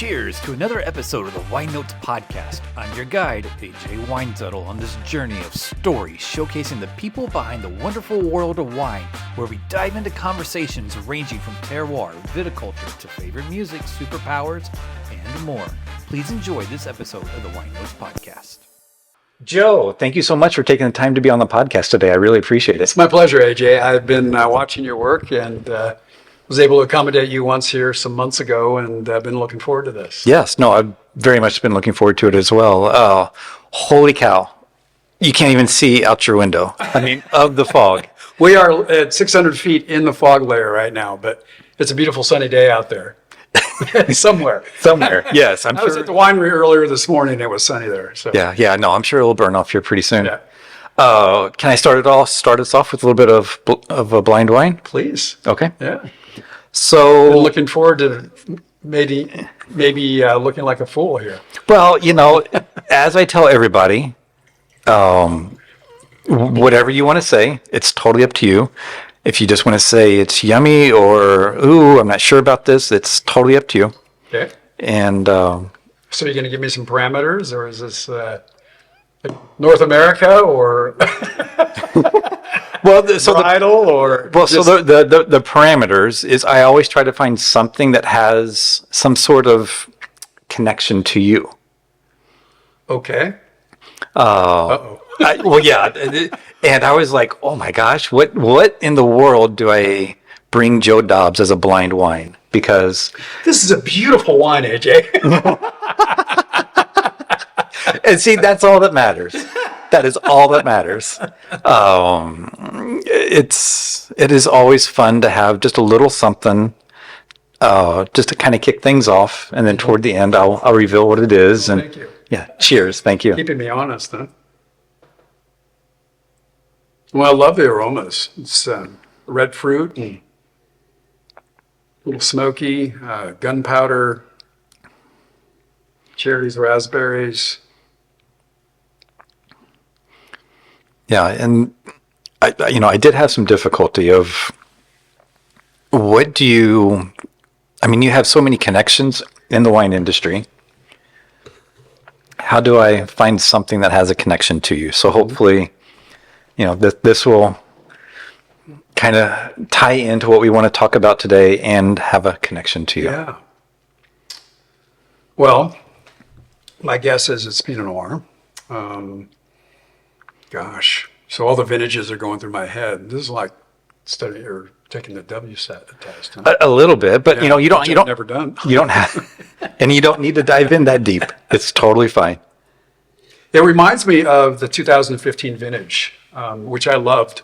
cheers to another episode of the Wine Notes Podcast. I'm your guide, AJ Weinzettel, on this journey of stories showcasing the people behind the wonderful world of wine, where we dive into conversations ranging from terroir, viticulture, to favorite music, superpowers, and more. Please enjoy this episode of the Wine Notes Podcast. Joe, thank you so much for taking the time to be on the podcast today. I really appreciate it. It's my pleasure, AJ. I've been watching your work and was able to accommodate you once here some months ago, and I've been looking forward to this. Yes, no, I've very much been looking forward to it as well. Holy cow. You can't even see out your window. I mean, of the fog. We are at 600 feet in the fog layer right now, but it's a beautiful sunny day out there. Somewhere, yes. I was at the winery earlier this morning. It was sunny there. So. Yeah. No, I'm sure it'll burn off here pretty soon. Yeah. Can I start us off with a little bit of a blind wine? Please. Okay. Yeah. So We're looking forward to maybe looking like a fool here. Well, as I tell everybody, whatever you want to say, it's totally up to you. If you just want to say it's yummy or, ooh, I'm not sure about this, it's totally up to you. Okay. And so you're going to give me some parameters, or is this North America or bridal or? Well, so the parameters is I always try to find something that has some sort of connection to you. Okay. Uh-oh. And I was like, oh my gosh, what in the world do I bring Joe Dobbes as a blind wine? Because this is a beautiful wine, AJ. And see, that's all that matters. That is all that matters. It is always fun to have just a little something, just to kind of kick things off, and then toward the end, I'll reveal what it is. And thank you. Yeah, cheers. Thank you. Keeping me honest, huh? Well, I love the aromas. It's red fruit and a little smoky, gunpowder, cherries, raspberries. Yeah, and I did have some difficulty of you have so many connections in the wine industry. How do I find something that has a connection to you? So hopefully, this will kind of tie into what we want to talk about today and have a connection to you. Yeah. Well, my guess is it's Pinot Noir. So all the vintages are going through my head. This is like studying or taking the WSET test. Huh? A little bit, but Yeah, you don't never done. You don't have, and you don't need to dive in that deep. It's totally fine. It reminds me of the 2015 vintage, which I loved.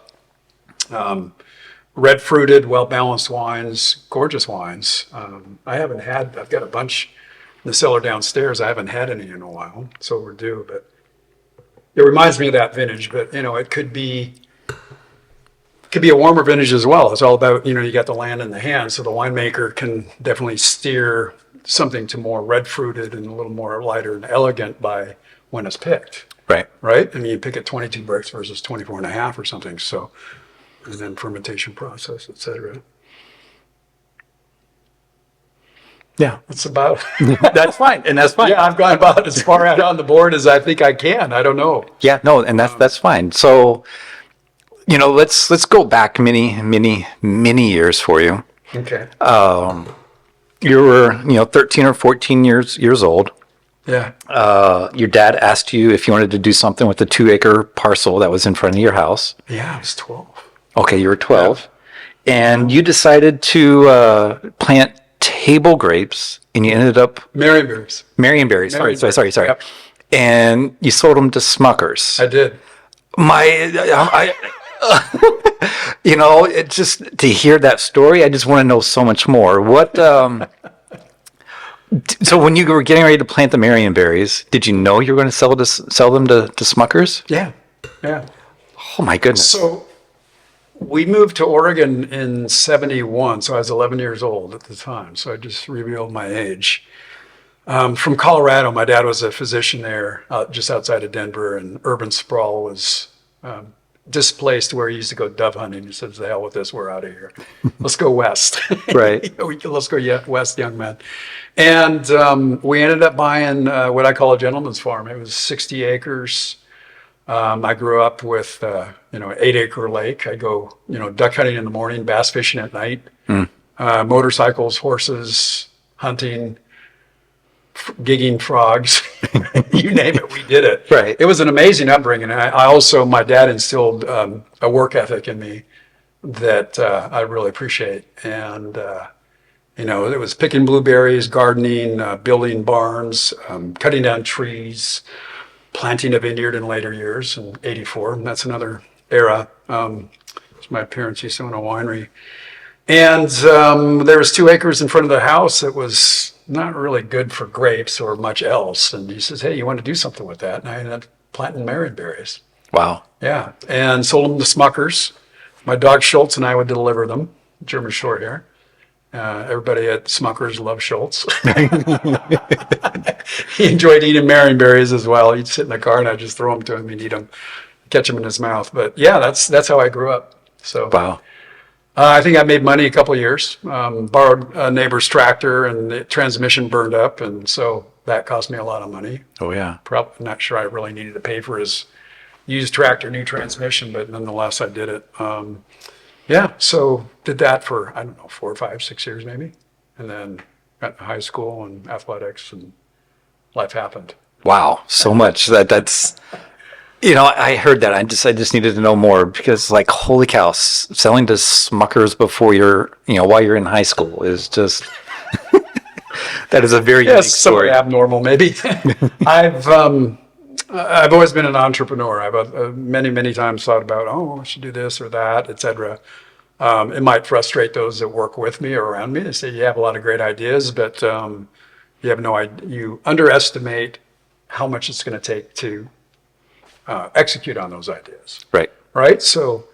Red fruited, well balanced wines, gorgeous wines. I've got a bunch in the cellar downstairs. I haven't had any in a while, so we're due. But it reminds me of that vintage. But it could be a warmer vintage as well. It's all about you got the land in the hand, so the winemaker can definitely steer something to more red fruited and a little more lighter and elegant by when it's picked. Right? I mean, you pick at 22 bricks versus 24 and a half or something. So, and then fermentation process, etc. Yeah, It's about. that's fine, and that's fine. Yeah, I've gone about as far out on the board as I think I can. I don't know. Yeah, no, and that's fine. So, let's go back many years for you. Okay. You were 13 or 14 years old. Yeah. Your dad asked you if you wanted to do something with the 2-acre parcel that was in front of your house. Yeah, I was 12. Okay, you were 12, and you decided to plant table grapes, and you ended up Marionberries. marionberries. Sorry. Yep. And you sold them to Smuckers. I did. It's just to hear that story, I just want to know so much more. So when you were getting ready to plant the marionberries, did you know you were going to sell them to Smuckers? Yeah. Oh my goodness. So we moved to Oregon in 71, so I was 11 years old at the time. So I just revealed my age. From Colorado, my dad was a physician there, just outside of Denver, and urban sprawl was displaced where he used to go dove hunting. He says, "The hell with this, we're out of here. Let's go west." Right. Let's go west, young man. And we ended up buying what I call a gentleman's farm. It was 60 acres. I grew up with, an 8-acre lake. I go, duck hunting in the morning, bass fishing at night, motorcycles, horses, hunting, gigging frogs, you name it, we did it. Right. It was an amazing upbringing. I also, my dad instilled a work ethic in me that I really appreciate. And, it was picking blueberries, gardening, building barns, cutting down trees, planting a vineyard in later years in '84. And that's another era. My parents used to own a winery. And there was 2 acres in front of the house that was not really good for grapes or much else. And he says, "Hey, you want to do something with that?" And I ended up planting marionberries. Wow. Yeah. And sold them to Smuckers. My dog Schultz and I would deliver them, German short hair. Everybody at Smuckers loved Schultz. He enjoyed eating marionberries as well. He'd sit in the car and I'd just throw them to him and eat them, catch them in his mouth. But yeah, that's how I grew up. So Wow. I think I made money a couple of years. Borrowed a neighbor's tractor and the transmission burned up, and so that cost me a lot of money. Oh, yeah. Probably not sure I really needed to pay for his used tractor, new transmission, but nonetheless I did it. So did that for, 4 or 5, 6 years maybe. And then got to high school and athletics and life happened. Wow. So much that's, I heard that. I just needed to know more because like, holy cow, selling to Smuckers before while you're in high school is just, that is a very unique story. Somewhat abnormal maybe. I've always been an entrepreneur. I've many, many times thought about, I should do this or that, etc. It might frustrate those that work with me or around me. They say you have a lot of great ideas, but you have no idea. You underestimate how much it's going to take to execute on those ideas. Right. Right. So,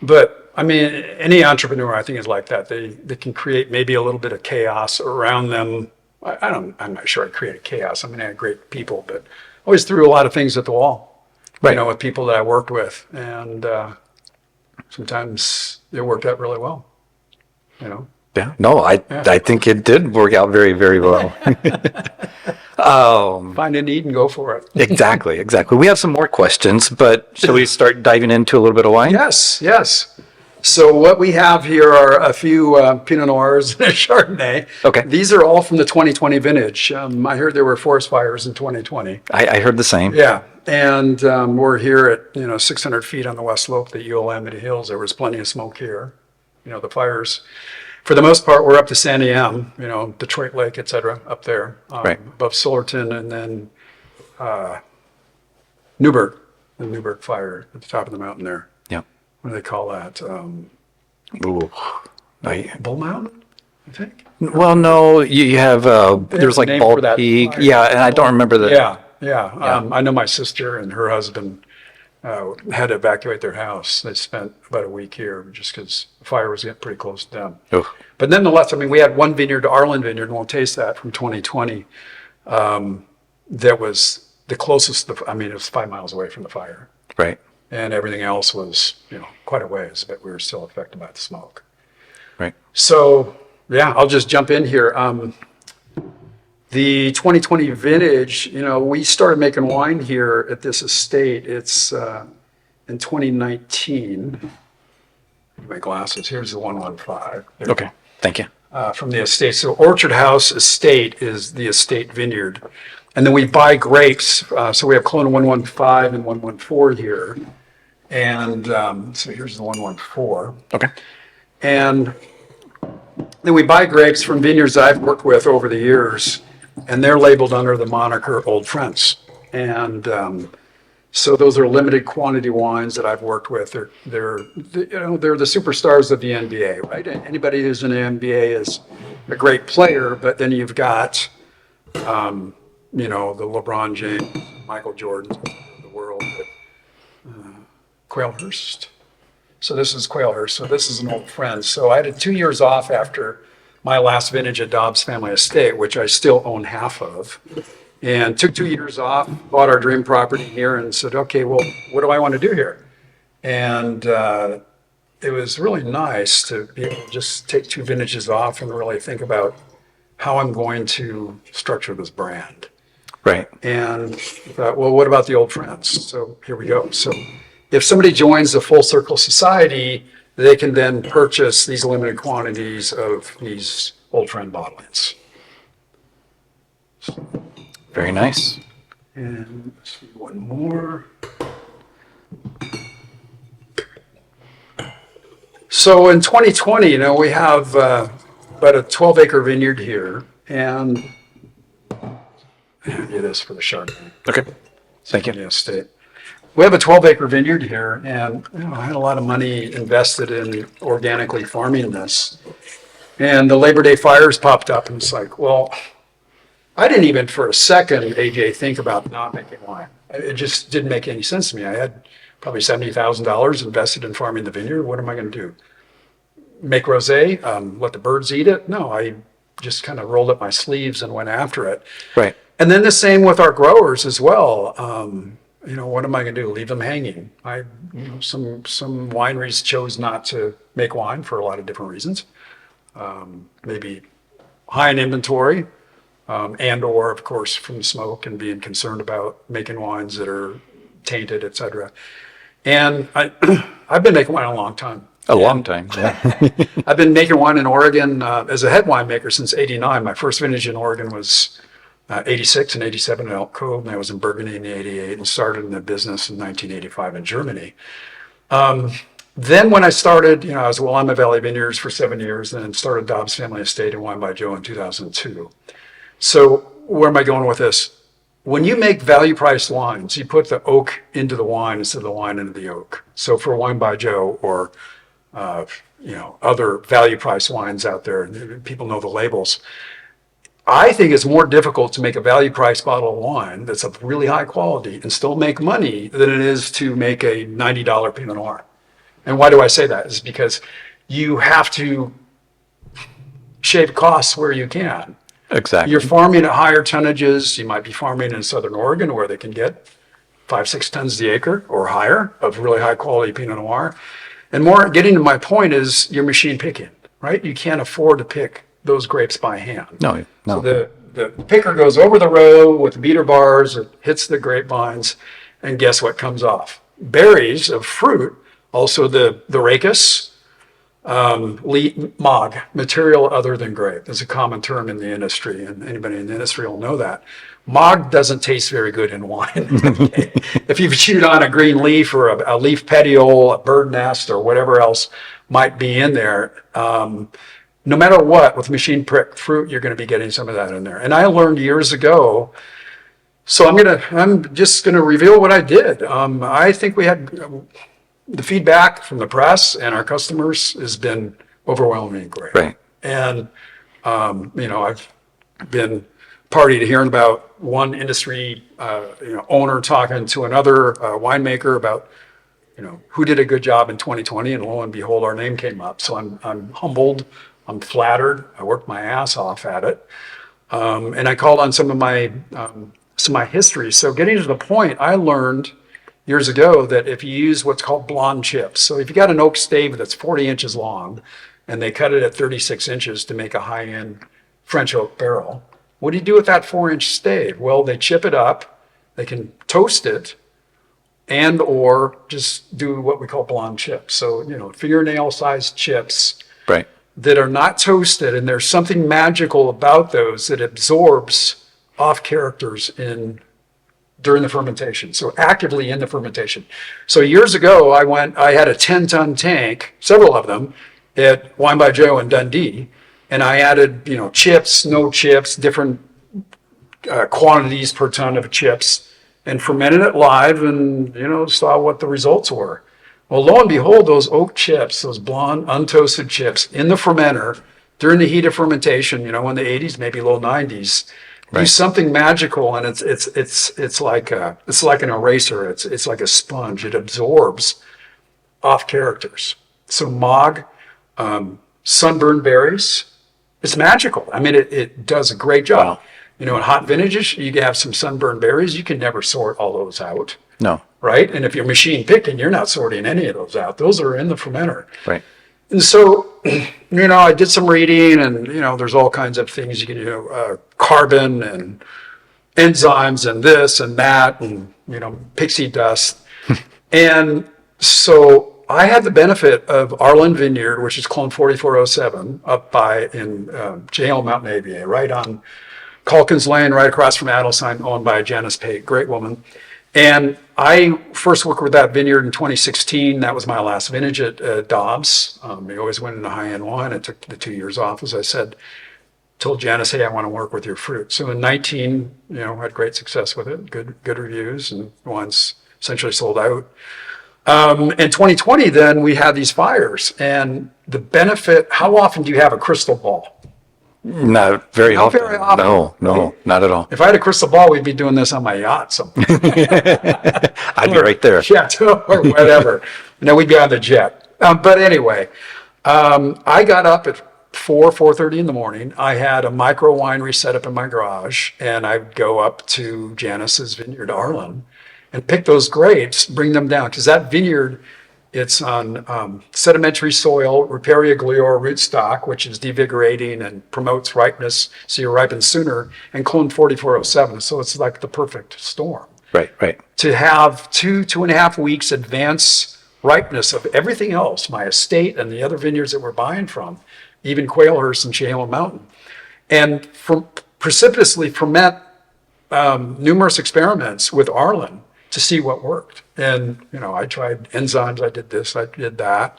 but I mean, any entrepreneur I think is like that. They can create maybe a little bit of chaos around them. I'm not sure I created chaos. I mean, I had great people, but always threw a lot of things at the wall, right. With people that I worked with. And sometimes it worked out really well, Yeah. No, I think it did work out very, very well. Find a need and go for it. Exactly. We have some more questions, but shall we start diving into a little bit of wine? Yes. So what we have here are a few Pinot Noirs and a Chardonnay. Okay. These are all from the 2020 vintage. I heard there were forest fires in 2020. I heard the same. Yeah. And we're here at, 600 feet on the west slope of the Willamette Hills. There was plenty of smoke here. The fires, for the most part, were up to San Am, Detroit Lake, et cetera, up there. Right. Above Silverton, and then Newburgh, the Newburgh fire at the top of the mountain there. Yeah. What do they call that? Ooh. Bull Mountain, I think? Well, no, you have, there's like Bald Peak. fire. Yeah, and I don't remember the. Yeah. I know my sister and her husband had to evacuate their house. They spent about a week here just because the fire was getting pretty close to them. Oh. But nonetheless, we had one vineyard, Arlen Vineyard, and we'll taste that from 2020. That was the closest, it was 5 miles away from the fire. Right. And everything else was, quite a ways, but we were still affected by the smoke. Right. So, yeah, I'll just jump in here. The 2020 vintage, we started making wine here at this estate. It's in 2019. My glasses. Here's the 115. There. Okay. Thank you. From the estate. So Orchard House Estate is the estate vineyard. And then we buy grapes. So we have Kelowna 115 and 114 here. And so here's the 114. Okay. And then we buy grapes from vineyards that I've worked with over the years, and they're labeled under the moniker Old Friends. And so those are limited quantity wines that I've worked with. They're the superstars of the NBA, right? Anybody who's in the NBA is a great player, but then you've got, the LeBron James, Michael Jordans of the world, Quailhurst. So this is Quailhurst. So this is an old friend. So I had 2 years off after my last vintage at Dobbes Family Estate, which I still own half of, and took 2 years off, bought our dream property here and said, okay, well, what do I want to do here? And it was really nice to be able to just take 2 vintages off and really think about how I'm going to structure this brand. Right. And I thought, well, what about the old friends? So here we go. So if somebody joins the Full Circle Society, they can then purchase these limited quantities of these old friend bottlings. Very nice. And let's see, one more. So in 2020, we have about a 12-acre vineyard here, and do this for the Chardonnay. Okay. Thank you. Estate. We have a 12-acre vineyard here, and I had a lot of money invested in organically farming this. And the Labor Day fires popped up, and it's like, well, I didn't even for a second, AJ, think about not making wine. It just didn't make any sense to me. I had probably $70,000 invested in farming the vineyard. What am I going to do? Make rosé? Let the birds eat it? No, I just kind of rolled up my sleeves and went after it. Right. And then the same with our growers as well. What am I going to do? Leave them hanging? Some wineries chose not to make wine for a lot of different reasons. Maybe high in inventory, and or of course from smoke and being concerned about making wines that are tainted, etc. And I've been making wine a long time. A long time. Yeah. I've been making wine in Oregon as a head winemaker since '89. My first vintage in Oregon was 86 and 87 in Elk Cove, and I was in Burgundy in '88 and started in the business in 1985 in Germany. Then when I started, I was at Willamette Valley Vineyards for 7 years, and then started Dobbes Family Estate and Wine by Joe in 2002. So where am I going with this? When you make value-priced wines, you put the oak into the wine instead of the wine into the oak. So for Wine by Joe or other value-priced wines out there, people know the labels. I think it's more difficult to make a value-priced bottle of wine that's of really high quality and still make money than it is to make a $90 Pinot Noir. And why do I say that? Is because you have to shave costs where you can. Exactly. You're farming at higher tonnages. You might be farming in Southern Oregon where they can get 5-6 tons the acre or higher of really high quality Pinot Noir. And more, getting to my point is you're machine picking, right? You can't afford to pick those grapes by hand. No. So the picker goes over the row with beater bars, it hits the grapevines, and guess what comes off? Berries of fruit, also the rachis, mog, material other than grape. It's a common term in the industry, and anybody in the industry will know that. Mog doesn't taste very good in wine. If you've chewed on a green leaf or a leaf petiole, a bird nest, or whatever else might be in there, no matter what, with machine pricked fruit, you're going to be getting some of that in there. And I learned years ago, so I'm just going to reveal what I did. I think we had the feedback from the press and our customers has been overwhelmingly great. Right. And, I've been party to hearing about one industry, owner talking to another winemaker about, who did a good job in 2020, and lo and behold, our name came up. So I'm humbled, I'm flattered. I worked my ass off at it, and I called on some of my history. So getting to the point, I learned years ago that if you use what's called blonde chips, so if you got an oak stave that's 40 inches long, and they cut it at 36 inches to make a high-end French oak barrel, what do you do with that 4-inch stave? Well, they chip it up, they can toast it, and or just do what we call blonde chips. So, fingernail-sized chips Right. that are not toasted, and there's something magical about those that absorbs off characters during the fermentation, so actively in the fermentation. So years ago, I had a 10-ton tank, several of them, at Wine by Joe in Dundee, and I added, chips, no chips, different quantities per ton of chips, and fermented it live and, saw what the results were. Well, lo and behold, those oak chips, those blonde, untoasted chips in the fermenter during the heat of fermentation, in the 80s, maybe low 90s, do something magical, and it's like an eraser. It's like a sponge. It absorbs off characters. So mog, sunburned berries, it's magical. I mean, it does a great job. Wow. In hot vintages, you can have some sunburned berries. You can never sort all those out. No. right? And if you're machine picking, you're not sorting any of those out. Those are in the fermenter. Right. And so, I did some reading, and, there's all kinds of things you can do, carbon and enzymes and this and that, and, pixie dust. And so I had the benefit of Arlen Vineyard, which is clone 4407, up in J.L. Mountain AVA, right on Calkins Lane, right across from Adelstein, owned by Janice Pate, great woman. And I first worked with that vineyard in 2016. That was my last vintage at Dobbes. We always went into high-end wine. I took the 2 years off, as I said. Told Janice, hey, I want to work with your fruit. So in 19, had great success with it, good reviews, and wine's essentially sold out. In 2020, then we had these fires, and the benefit. How often do you have a crystal ball? Not very Not often. very often. No, not at all. If I had a crystal ball, we'd be doing this on my yacht somewhere. I'd be right there. Jet or whatever. We'd be on the jet. But anyway, I got up at 4:30 in the morning. I had a micro winery set up in my garage, and I'd go up to Janice's vineyard, Arlen, and pick those grapes, bring them down, because that vineyard, it's on sedimentary soil, Riparia Glior rootstock, which is devigorating and promotes ripeness, so you ripen sooner, and clone 4407. So it's like the perfect storm. Right. To have 2.5 weeks advance ripeness of everything else, my estate and the other vineyards that we're buying from, even Quailhurst and Chehalem Mountain, and precipitously ferment numerous experiments with Arlen to see what worked. And, I tried enzymes, I did this, I did that,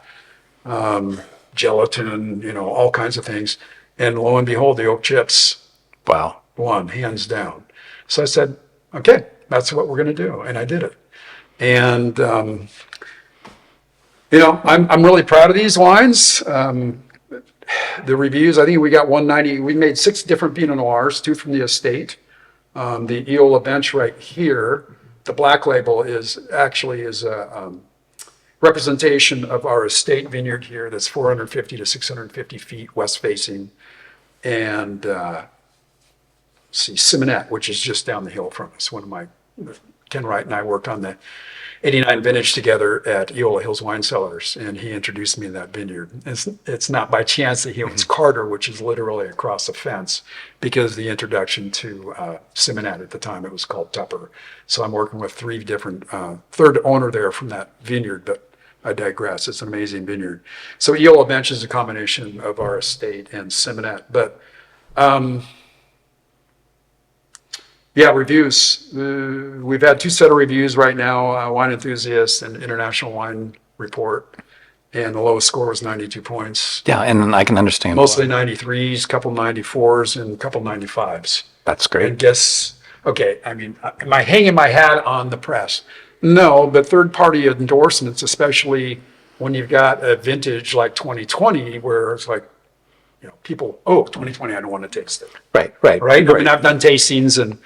gelatin, all kinds of things. And lo and behold, the oak chips won, hands down. So I said, okay, that's what we're going to do. And I did it. And, I'm really proud of these wines. The reviews, I think we got 190. We made 6 different Pinot Noirs, 2 from the estate. The Eola bench right here, the black label is a representation of our estate vineyard here that's 450 to 650 feet west facing. And Simonette, which is just down the hill from us. Ken Wright and I worked on the 89 vintage together at Eola Hills Wine Cellars, and he introduced me to that vineyard. It's not by chance that he owns Carter, which is literally across the fence, because the introduction to Simonette, at the time it was called Tupper. So I'm working with 3 different, third owner there from that vineyard, but I digress. It's an amazing vineyard. So Eola Bench is a combination of our estate and Simonette. But reviews. We've had 2 set of reviews right now, Wine Enthusiast and International Wine Report, and the lowest score was 92 points. Yeah, and I can understand. Mostly 93s, couple 94s, and couple 95s. That's great. And am I hanging my hat on the press? No, but third-party endorsements, especially when you've got a vintage like 2020, where it's like, people, 2020, I don't want to taste it. Right. I mean, I've done tastings and,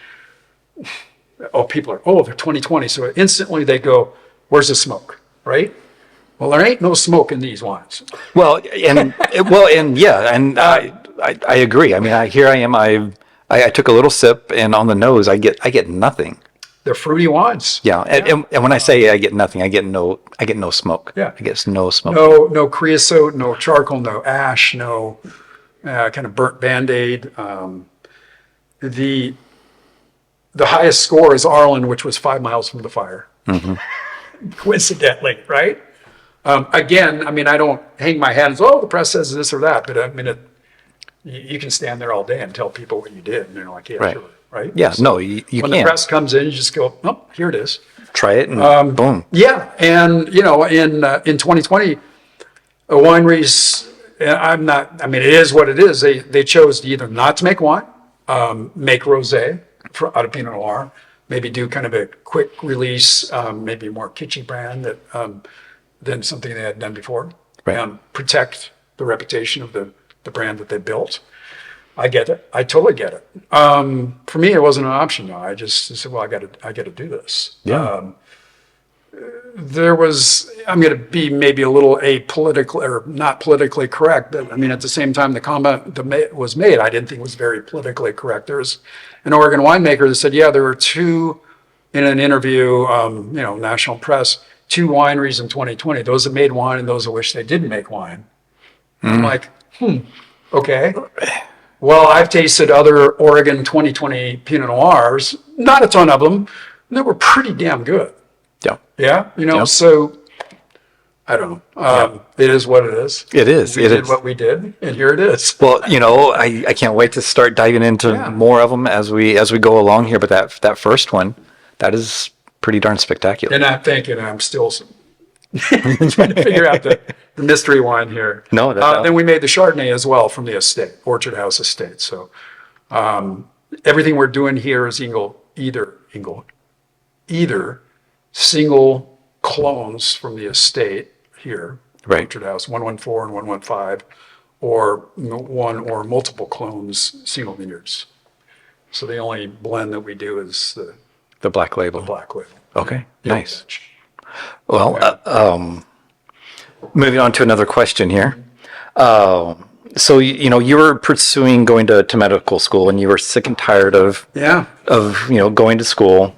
people are, they're 2020. So instantly they go, where's the smoke, right? Well, there ain't no smoke in these wines. I agree. I mean, here I am. I took a little sip, and on the nose, I get nothing. They're fruity wines. Yeah, and when I say I get nothing, I get no smoke. Yeah, I get no smoke. No creosote, no charcoal, no ash, no kind of burnt Band-Aid. The highest score is Arlen, which was 5 miles from the fire. Mm-hmm. Coincidentally, right? Again, I mean, I don't hang my hat and say, the press says this or that, but I mean, you can stand there all day and tell people what you did, and they're like, yeah, sure, right? Yeah, so no, you when can't. the press comes in, you just go, here it is. Try it, and boom. Yeah, and in 2020, wineries, it is what it is. They chose to either not to make wine, make rosé out of Pinot Noir, maybe do kind of a quick release, maybe more kitschy brand than something they had done before. Right. Protect the reputation of the brand that they built. I get it. I totally get it. For me, it wasn't an option. No, I said, well, I got to do this. Yeah. I'm going to be maybe a little apolitical or not politically correct, but I mean, at the same time, the comment that was made, I didn't think was very politically correct. There was an Oregon winemaker that said, there were 2 in an interview, national press, 2 wineries in 2020, those that made wine and those that wish they didn't make wine. I'm like, okay. Well, I've tasted other Oregon 2020 Pinot Noirs, not a ton of them, and they were pretty damn good. Yeah. Yeah, Yep. so I don't know. It is what it is. It is. We did what we did, and here it is. Well, I can't wait to start diving into more of them as we go along here. But that first one, that is pretty darn spectacular. And I'm thinking, I'm still trying to figure out the mystery wine here. No, then we made the Chardonnay as well from the estate, Orchard House Estate. So everything we're doing here is either single clones from the estate here, Right. Orchard House 114 and 115, or one or multiple clones, single vineyards. So the only blend that we do is The black label. black label. Okay, The nice. old batch. Well, moving on to another question here. So you were pursuing going to medical school, and you were sick and tired of Yeah. going to school,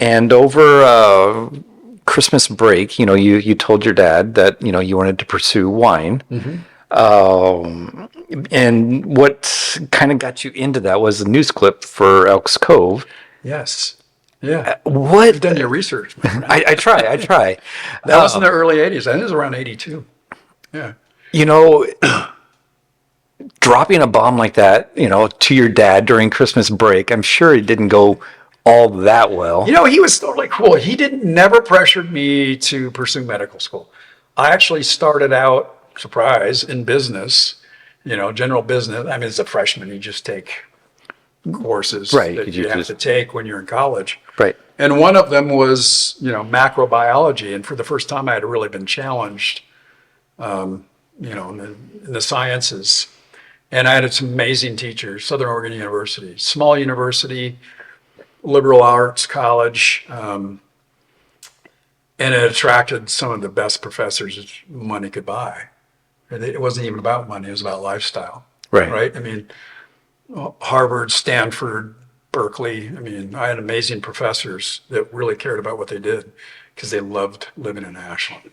and over Christmas break, you told your dad that you wanted to pursue wine. And what kind of got you into that was a news clip for Elks Cove. Yes. Yeah. What? You've done your research, my friend. I try. That was in the early 80s. I think it was around 82. Yeah. Dropping a bomb like that, to your dad during Christmas break, I'm sure it didn't go all that well. He was totally cool. He never pressured me to pursue medical school. I actually started out, surprise, in business, general business. I mean, as a freshman, you just take courses that you have to take when you're in college. Right. And one of them was, macrobiology. And for the first time, I had really been challenged, in the sciences. And I had some amazing teachers, Southern Oregon University, small university, liberal arts college. And it attracted some of the best professors that money could buy. It wasn't even about money, it was about lifestyle. Right? I mean, Harvard, Stanford, Berkeley. I mean, I had amazing professors that really cared about what they did because they loved living in Ashland.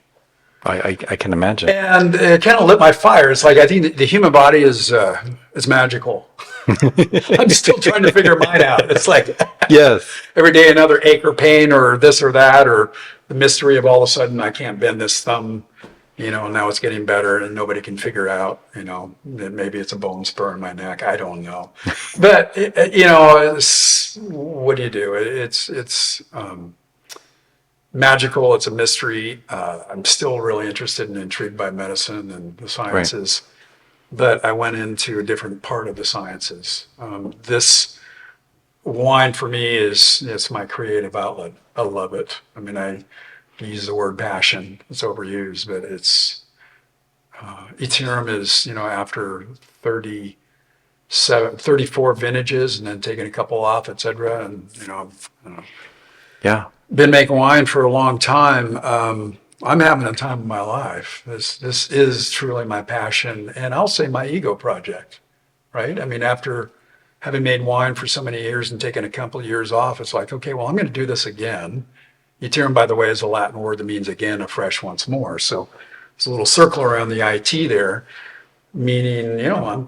I can imagine. And it kind of lit my fire. It's like, I think the human body is magical. I'm still trying to figure mine out. It's like, Yes. every day another ache or pain or this or that, or the mystery of all of a sudden I can't bend this thumb, and now it's getting better and nobody can figure out, that maybe it's a bone spur in my neck. I don't know. But, what do you do? It's magical. It's a mystery. I'm still really interested and intrigued by medicine and the sciences, but I went into a different part of the sciences. This wine for me it's my creative outlet. I love it. I mean, I use the word passion. It's overused, but it's Itinerum is, after 34 vintages and then taking a couple off, et cetera. And, Yeah. been making wine for a long time. I'm having a time of my life. This is truly my passion, and I'll say my ego project, right? I mean, after having made wine for so many years and taken a couple of years off, it's like, okay, well, I'm going to do this again. Iterum, by the way, is a Latin word that means again, afresh, once more. So there's a little circle around the IT there, meaning,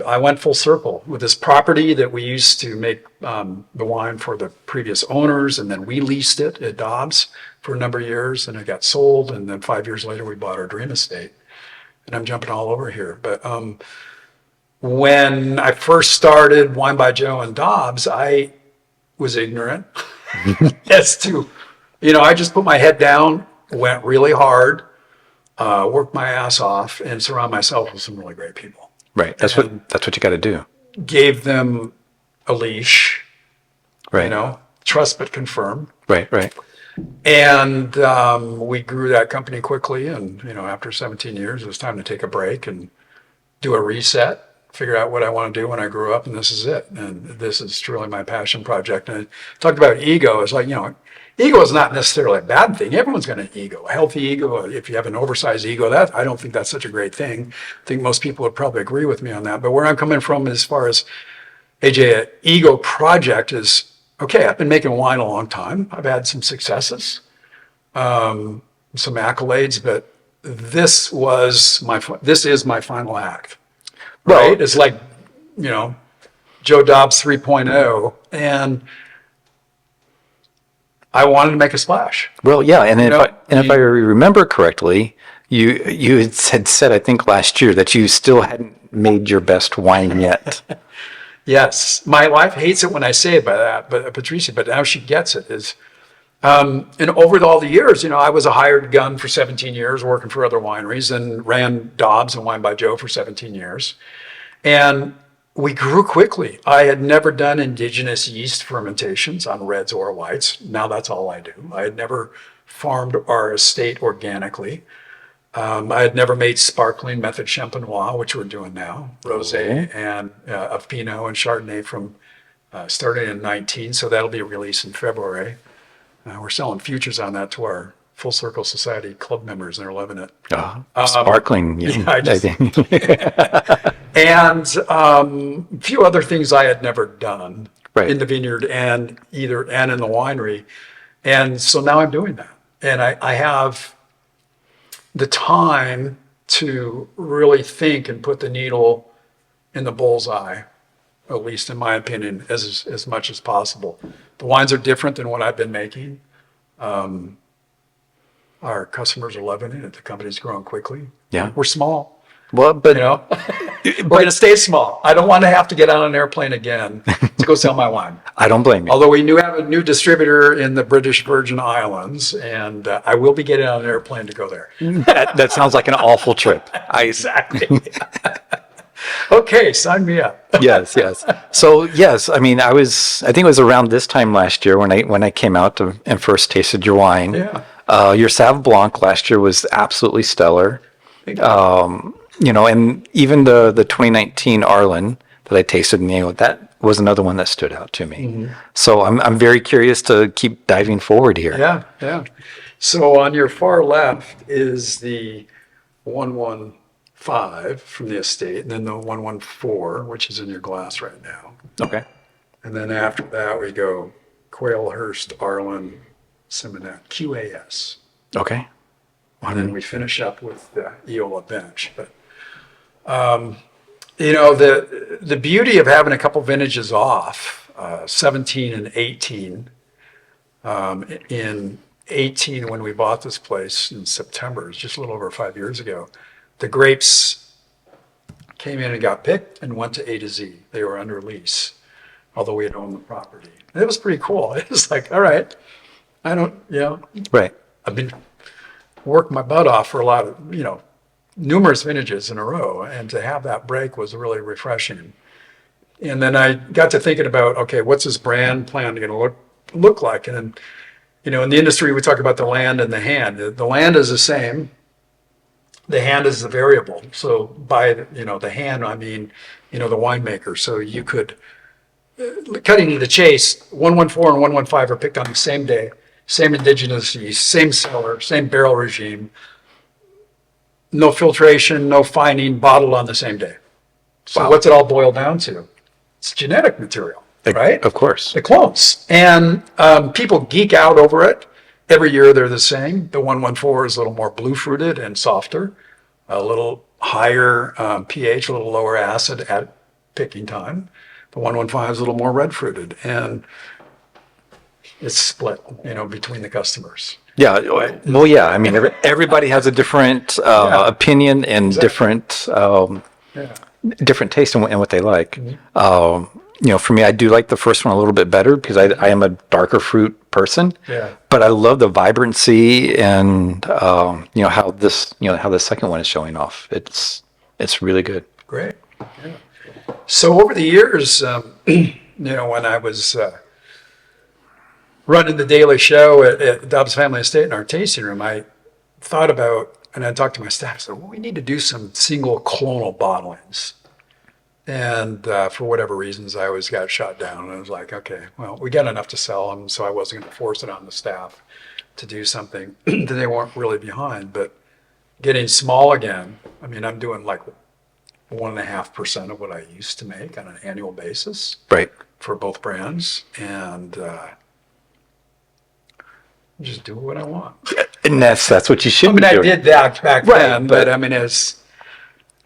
I went full circle with this property that we used to make the wine for the previous owners, and then we leased it at Dobbes for a number of years, and it got sold, and then 5 years later we bought our dream estate. And I'm jumping all over here, but when I first started Wine by Joe and Dobbes, I was ignorant as to, I just put my head down, went really hard, worked my ass off, and surround myself with some really great people. Right. That's what you got to do. Gave them a leash, Right. Trust but confirm. Right. And we grew that company quickly. And, after 17 years, it was time to take a break and do a reset, figure out what I want to do when I grew up. And this is it. And this is truly my passion project. And I talked about ego. It's like, ego is not necessarily a bad thing. Everyone's got an ego, a healthy ego. If you have an oversized ego, I don't think that's such a great thing. I think most people would probably agree with me on that. But where I'm coming from as far as AJ, ego project is okay, I've been making wine a long time. I've had some successes, some accolades, but this is my final act, right? Well, It's like, you know, Joe Dobbes 3.0, and I wanted to make a splash. well, yeah, and You know, if I remember correctly, you had said I think last year that you still hadn't made your best wine yet. Yes, my wife hates it when I say it by that, but Patricia, but now she gets it. And over all the years, you know, I was a hired gun for 17 years, working for other wineries, and ran Dobbs and Wine by Joe for 17 years. And we grew quickly. I had never done indigenous yeast fermentations on reds or whites. Now that's all I do. I had never farmed our estate organically. I had never made sparkling method champenois, which we're doing now, rosé and of Pinot and Chardonnay from starting in 19. So that'll be released in February. We're selling futures on that to our Full Circle Society club members, and they're loving it. Sparkling, yeah, I think. And a few other things I had never done in the vineyard and in the winery. And so now I'm doing that. And I have the time to really think and put the needle in the bullseye, at least in my opinion, as much as possible. The wines are different than what I've been making. Our customers are loving it. The company's growing quickly. Yeah. We're small. Well, but You know, we're going to stay small. I don't want to have to get on an airplane again to go sell my wine. I don't blame you. Although we do have a new distributor in the British Virgin Islands, and I will be getting on an airplane to go there. That sounds like an awful trip. Exactly. Okay, sign me up. Yes. So yes, I mean, I think it was around this time last year when I came out and first tasted your wine. Yeah. Your Sauv Blanc last year was absolutely stellar. You know, and even the 2019 Arlen that I tasted, you know, that was another one that stood out to me. Mm-hmm. So I'm very curious to keep diving forward here. Yeah. So on your far left is the 115 from the estate, and then the 114, which is in your glass right now. Okay. And then after that, we go Quailhurst, Arlen, Simonet, QAS. Okay. And then we finish up with the Eola Bench. But, you know, the beauty of having a couple vintages off, 17 and 18, in 18, when we bought this place in September, it's just a little over 5 years ago, the grapes came in and got picked and went to A to Z. They were under lease, although we had owned the property. And it was pretty cool. It was like, all right, Right. I've been working my butt off for a lot of, you know, numerous vintages in a row, and to have that break was really refreshing. And then I got to thinking about, okay, what's this brand plan going to look like? And, you know, in the industry, we talk about the land and the hand. The land is the same. The hand is the variable. So by, you know, the hand, I mean, you know, the winemaker. So you could, cutting to the chase, 114 and 115 are picked on the same day, same indigenous yeast, same cellar, same barrel regime, no filtration, no fining, bottled on the same day. So what's it all boiled down to? It's genetic material, right? Of course. The clones. And people geek out over it. Every year they're the same. The 114 is a little more blue fruited and softer, a little higher pH, a little lower acid at picking time. The 115 is a little more red fruited, and it's split, you know, between the customers. Yeah. Well, yeah. I mean, everybody has a different opinion and different taste in what they like. Mm-hmm. You know, for me, I do like the first one a little bit better because I am a darker fruit person. Yeah. But I love the vibrancy and you know how the second one is showing off. It's really good. Great. Yeah. So over the years, you know, when I was running the daily show at Dobbs Family Estate in our tasting room, I thought about, and I talked to my staff, I said, well, we need to do some single clonal bottlings. And for whatever reasons, I always got shot down. And I was like, okay, well, we got enough to sell them, so I wasn't going to force it on the staff to do something that they weren't really behind. But getting small again, I mean, I'm doing like 1.5% of what I used to make on an annual basis. Right. for both brands, and just do what I want. And that's what you should I mean, be I doing. did that back Right, then, but I mean,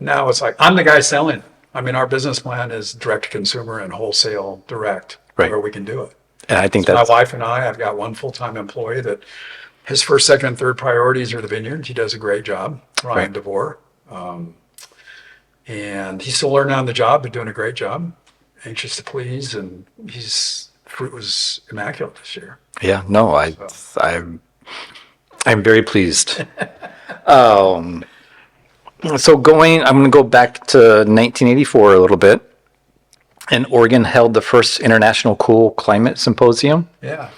now it's like I'm the guy selling. I mean, our business plan is direct to consumer and wholesale direct, Right. where we can do it. And I think So my that's wife and I've got one full-time employee that his first, second, and third priorities are the vineyard. He does a great job, Ryan Right. DeVore. And he's still learning on the job, but doing a great job. Anxious to please, and fruit was immaculate this year. yeah. No, I'm very pleased. So I'm going to go back to 1984 a little bit, and Oregon held the first International Cool Climate Symposium. Yeah.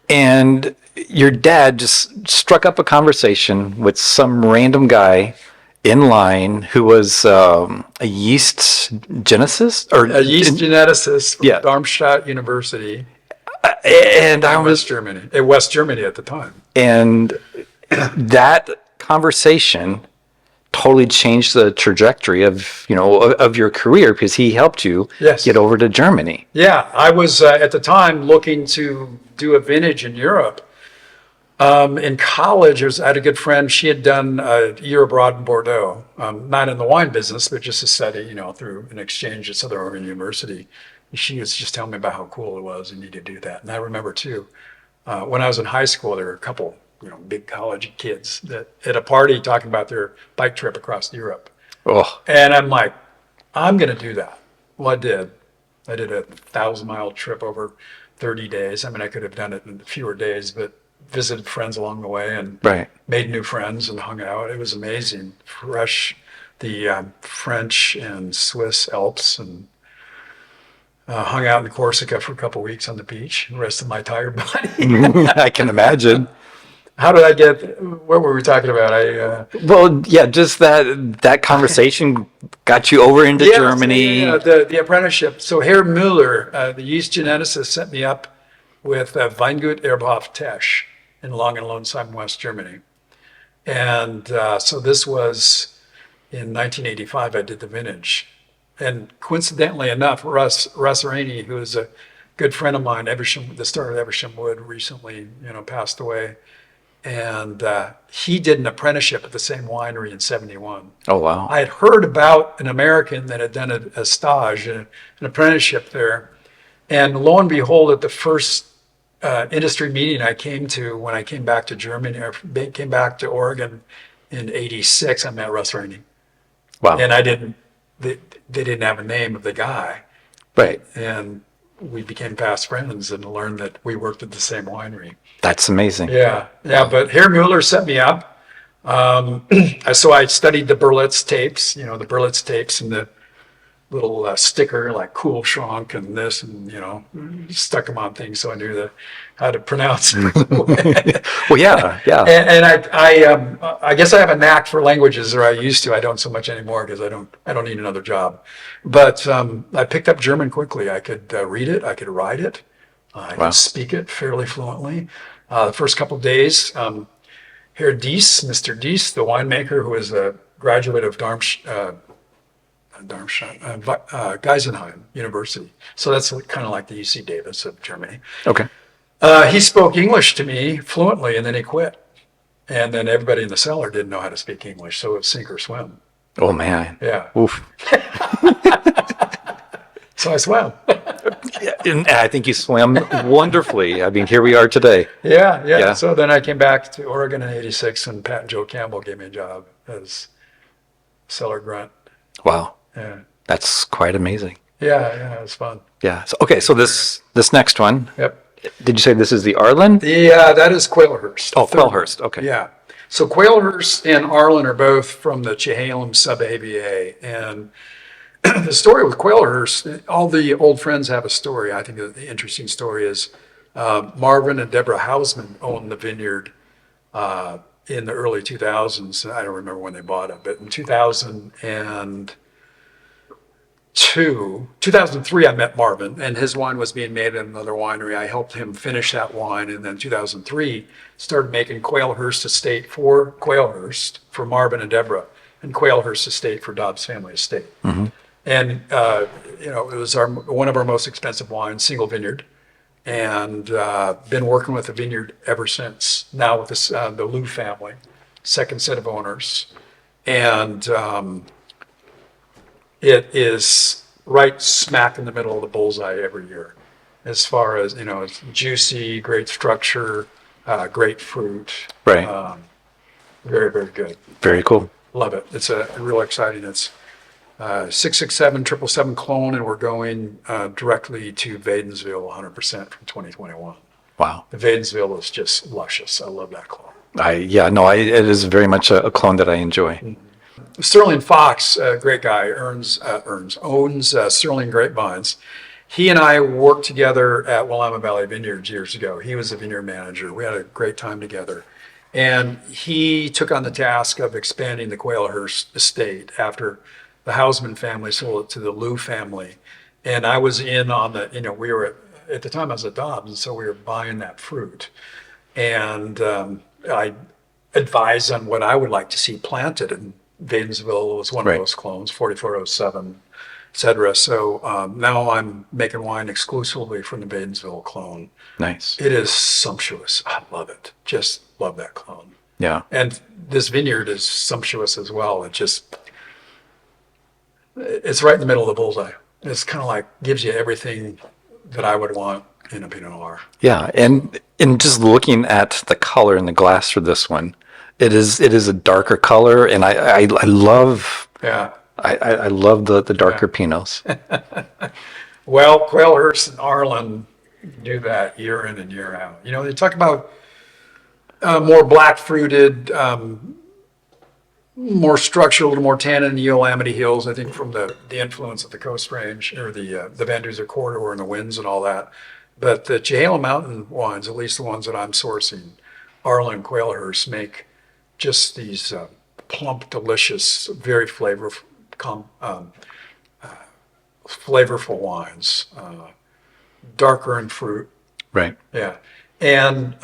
And your dad just struck up a conversation with some random guy in line who was a yeast geneticist or A yeast geneticist from Yeah. Darmstadt University and I in was West Germany at the time. and that conversation totally changed the trajectory of your career because he helped you Yes. get over to Germany. Yeah, I was at the time looking to do a vintage in Europe. In college, I had a good friend. She had done a year abroad in Bordeaux, not in the wine business, but just to study, through an exchange at Southern Oregon University. She was just telling me about how cool it was and need to do that. And I remember too, when I was in high school, there were a couple, big college kids that at a party talking about their bike trip across Europe. Oh, And I'm like, I'm going to do that. Well, I did. I did a 1,000-mile trip over 30 days. I mean, I could have done it in fewer days, but visited friends along the way and right. made new friends and hung out. It was amazing. The French and Swiss Alps, and hung out in Corsica for a couple of weeks on the beach, the rest of my tired body. I can imagine. How did I what were we talking about? Well, yeah, just that conversation got you over into Germany. Yeah, the apprenticeship. So Herr Müller, the yeast geneticist, set me up with Weingut Erbhoff Tesch in Langenlonsheim, West Germany. And so this was in 1985, I did the vintage. And coincidentally enough, Russ Rainey, who is a good friend of mine, the starter of Eversham Wood, recently, passed away. And he did an apprenticeship at the same winery in 71. Oh, wow. I had heard about an American that had done a stage, an apprenticeship there. And lo and behold, at the first industry meeting I came to when I came back to Germany, or came back to Oregon in '86, I met Russ Rainey. Wow. And they didn't have a name of the guy. Right. And we became fast friends and learned that we worked at the same winery. That's amazing. Yeah. But Herr Müller set me up. So I studied the Berlitz tapes, the Berlitz tapes and the little sticker like Cool Schrank and this, and stuck them on things so I knew how to pronounce it. Well, yeah. And I guess I have a knack for languages, or I used to. I don't so much anymore because I don't need another job. But I picked up German quickly. I could read it, I could write it, I could speak it fairly fluently. The first couple of days, Herr Diess, Mr. Diess, the winemaker, who was a graduate of Geisenheim University. So that's kind of like the UC Davis of Germany. Okay. He spoke English to me fluently, and then he quit. And then everybody in the cellar didn't know how to speak English, so it was sink or swim. Oh, man. Yeah. Oof. So I swam. And I think you swam wonderfully. I mean, here we are today. Yeah. So then I came back to Oregon in '86, and Pat and Joe Campbell gave me a job as cellar grunt. Wow. Yeah. That's quite amazing. Yeah, it was fun. Yeah. So this next one. Yep. Did you say this is the Arlen? That is Quailhurst. Oh, Quailhurst. Okay. Yeah. So Quailhurst and Arlen are both from the Chehalem sub-AVA. And the story with Quailhurst, all the old friends have a story. I think the interesting story is Marvin and Deborah Hausman owned the vineyard in the early 2000s. I don't remember when they bought it, but in 2003, I met Marvin, and his wine was being made at another winery. I helped him finish that wine, and then 2003, started making Quailhurst Estate for Quailhurst, for Marvin and Deborah, and Quailhurst Estate for Dobbes Family Estate. Mm-hmm. And, it was one of our most expensive wines, single vineyard. And been working with the vineyard ever since. Now with this, the Lou family, second set of owners. And it is right smack in the middle of the bullseye every year. As far as, it's juicy, great structure, great fruit. Right. Very, very good. Very cool. Love it. It's a real exciting. It's 667 777 clone, and we're going directly to Vadensville 100% from 2021. Wow. The Vadensville is just luscious. I love that clone. It is very much a clone that I enjoy. Sterling Fox, a great guy, owns Sterling Grapevines. He and I worked together at Willamette Valley Vineyards years ago. He was a vineyard manager. We had a great time together. And he took on the task of expanding the Quailhurst estate after the Hausman family sold it to the Lou family. And I was in on the, we were at the time I was at Dobbes, and so we were buying that fruit. And I advised on what I would like to see planted. And Vadensville was one of those clones, 4407, et cetera. So now I'm making wine exclusively from the Vadensville clone. Nice. It is sumptuous. I love it. Just love that clone. Yeah. And this vineyard is sumptuous as well. It's right in the middle of the bullseye. It's kind of like gives you everything that I would want in a Pinot Noir. Yeah, and just looking at the color in the glass for this one, it is a darker color, and I love I love the darker Pinots. Well, Quailhurst and Arlen do that year in and year out. They talk about more black fruited, more structural, a little more tannin in the Willamette Hills, I think from the influence of the Coast Range or the Van Duzer corridor and the winds and all that. But the Chehalem Mountain wines, at least the ones that I'm sourcing, Arlen and Quailhurst, make just these plump, delicious, very flavorful wines, darker in fruit. Right. Yeah. And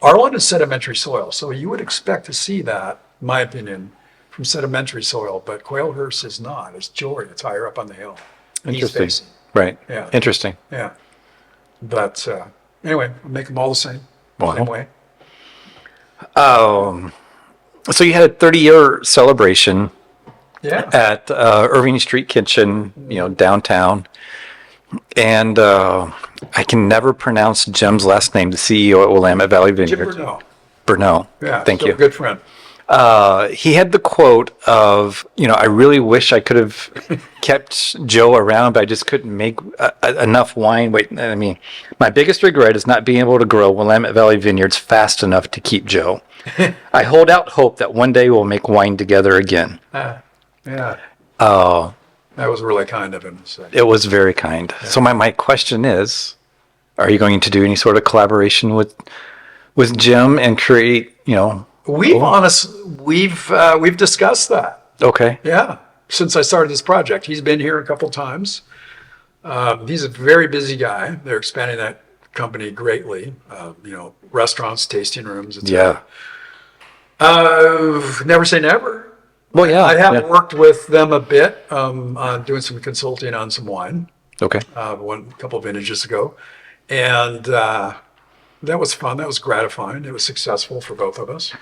Arlen is sedimentary soil, so you would expect to see that, in my opinion, from sedimentary soil, but Quailhurst is not. It's Jory. It's higher up on the hill. Interesting. East-facing. Right. Yeah. Interesting. Yeah. But anyway, I'll make them all the same. Wow. Same way. So you had a 30-year celebration Yeah. at Irving Street Kitchen, downtown. And I can never pronounce Jim's last name, the CEO at Willamette Valley Jim Vineyards. Bernau. Bernau. Yeah. Thank still you. A good friend. He had the quote of, I really wish I could have kept Joe around, but I just couldn't make enough wine. My biggest regret is not being able to grow Willamette Valley Vineyards fast enough to keep Joe. I hold out hope that one day we'll make wine together again. Yeah. Oh, That was really kind of him to say. it was very kind. So my question is, are you going to do any sort of collaboration with Jim and create, We've discussed that. Okay. Yeah. Since I started this project, he's been here a couple times. He's a very busy guy. They're expanding that company greatly. Restaurants, tasting rooms, etc. Never say never. Well, yeah. I have worked with them a bit on doing some consulting on some wine. Okay. A couple of vintages ago, and that was fun. That was gratifying. It was successful for both of us.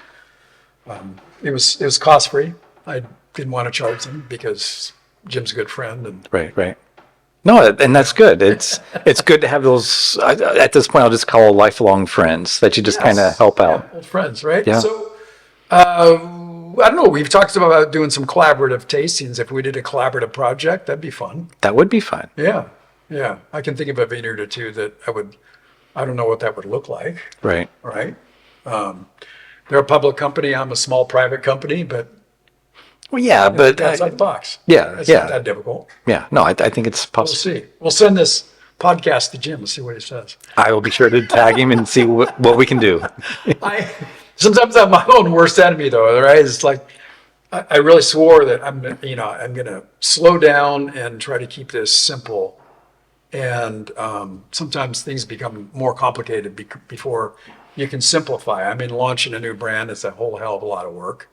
It was cost free. I didn't want to charge them because Jim's a good friend, and Right. No, and that's good. It's good to have those. At this point, I'll just call lifelong friends that you just kind of help out. old friends, right? Yeah. So I don't know. We've talked about doing some collaborative tastings. If we did a collaborative project, that'd be fun. That would be fun. Yeah. I can think of a vineyard or two that I don't know what that would look like. Right. Right. They're a public company. I'm a small private company, but Well, yeah, but outside the box. yeah, It's yeah. not that difficult. yeah. No, I think it's We'll possible. see. We'll send this podcast to Jim and see what he says. I will be sure to tag him and see what we can do. Sometimes I'm my own worst enemy, though. Right? It's like I really swore that I'm going to slow down and try to keep this simple. And sometimes things become more complicated before you can simplify. I mean, launching a new brand is a whole hell of a lot of work.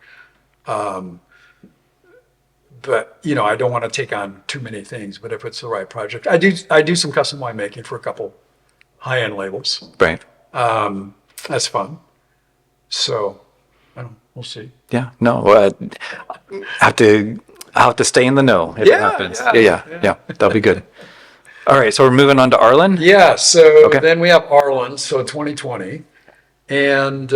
but I don't want to take on too many things. But if it's the right project, I do some custom winemaking for a couple high-end labels. Right. That's fun. So, I don't know, we'll see. Yeah. No. I'll have to stay in the know if it happens. Yeah. That'll be good. All right. So we're moving on to Arlen. Yeah. So Okay. then we have Arlen. So 2020, and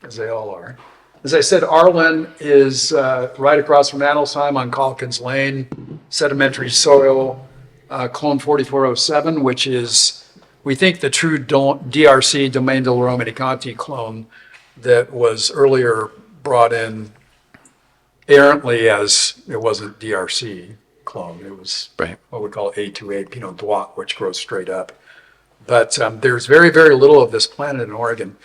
as they all are. As I said, Arlen is right across from Adelsheim on Calkins Lane, sedimentary soil, clone 4407, which is, we think, the true DRC, Domaine del Romanée-Conti clone that was earlier brought in errantly as it wasn't DRC clone. It was what we call A2A Pinot Noir, which grows straight up. But there's very, very little of this planted in Oregon.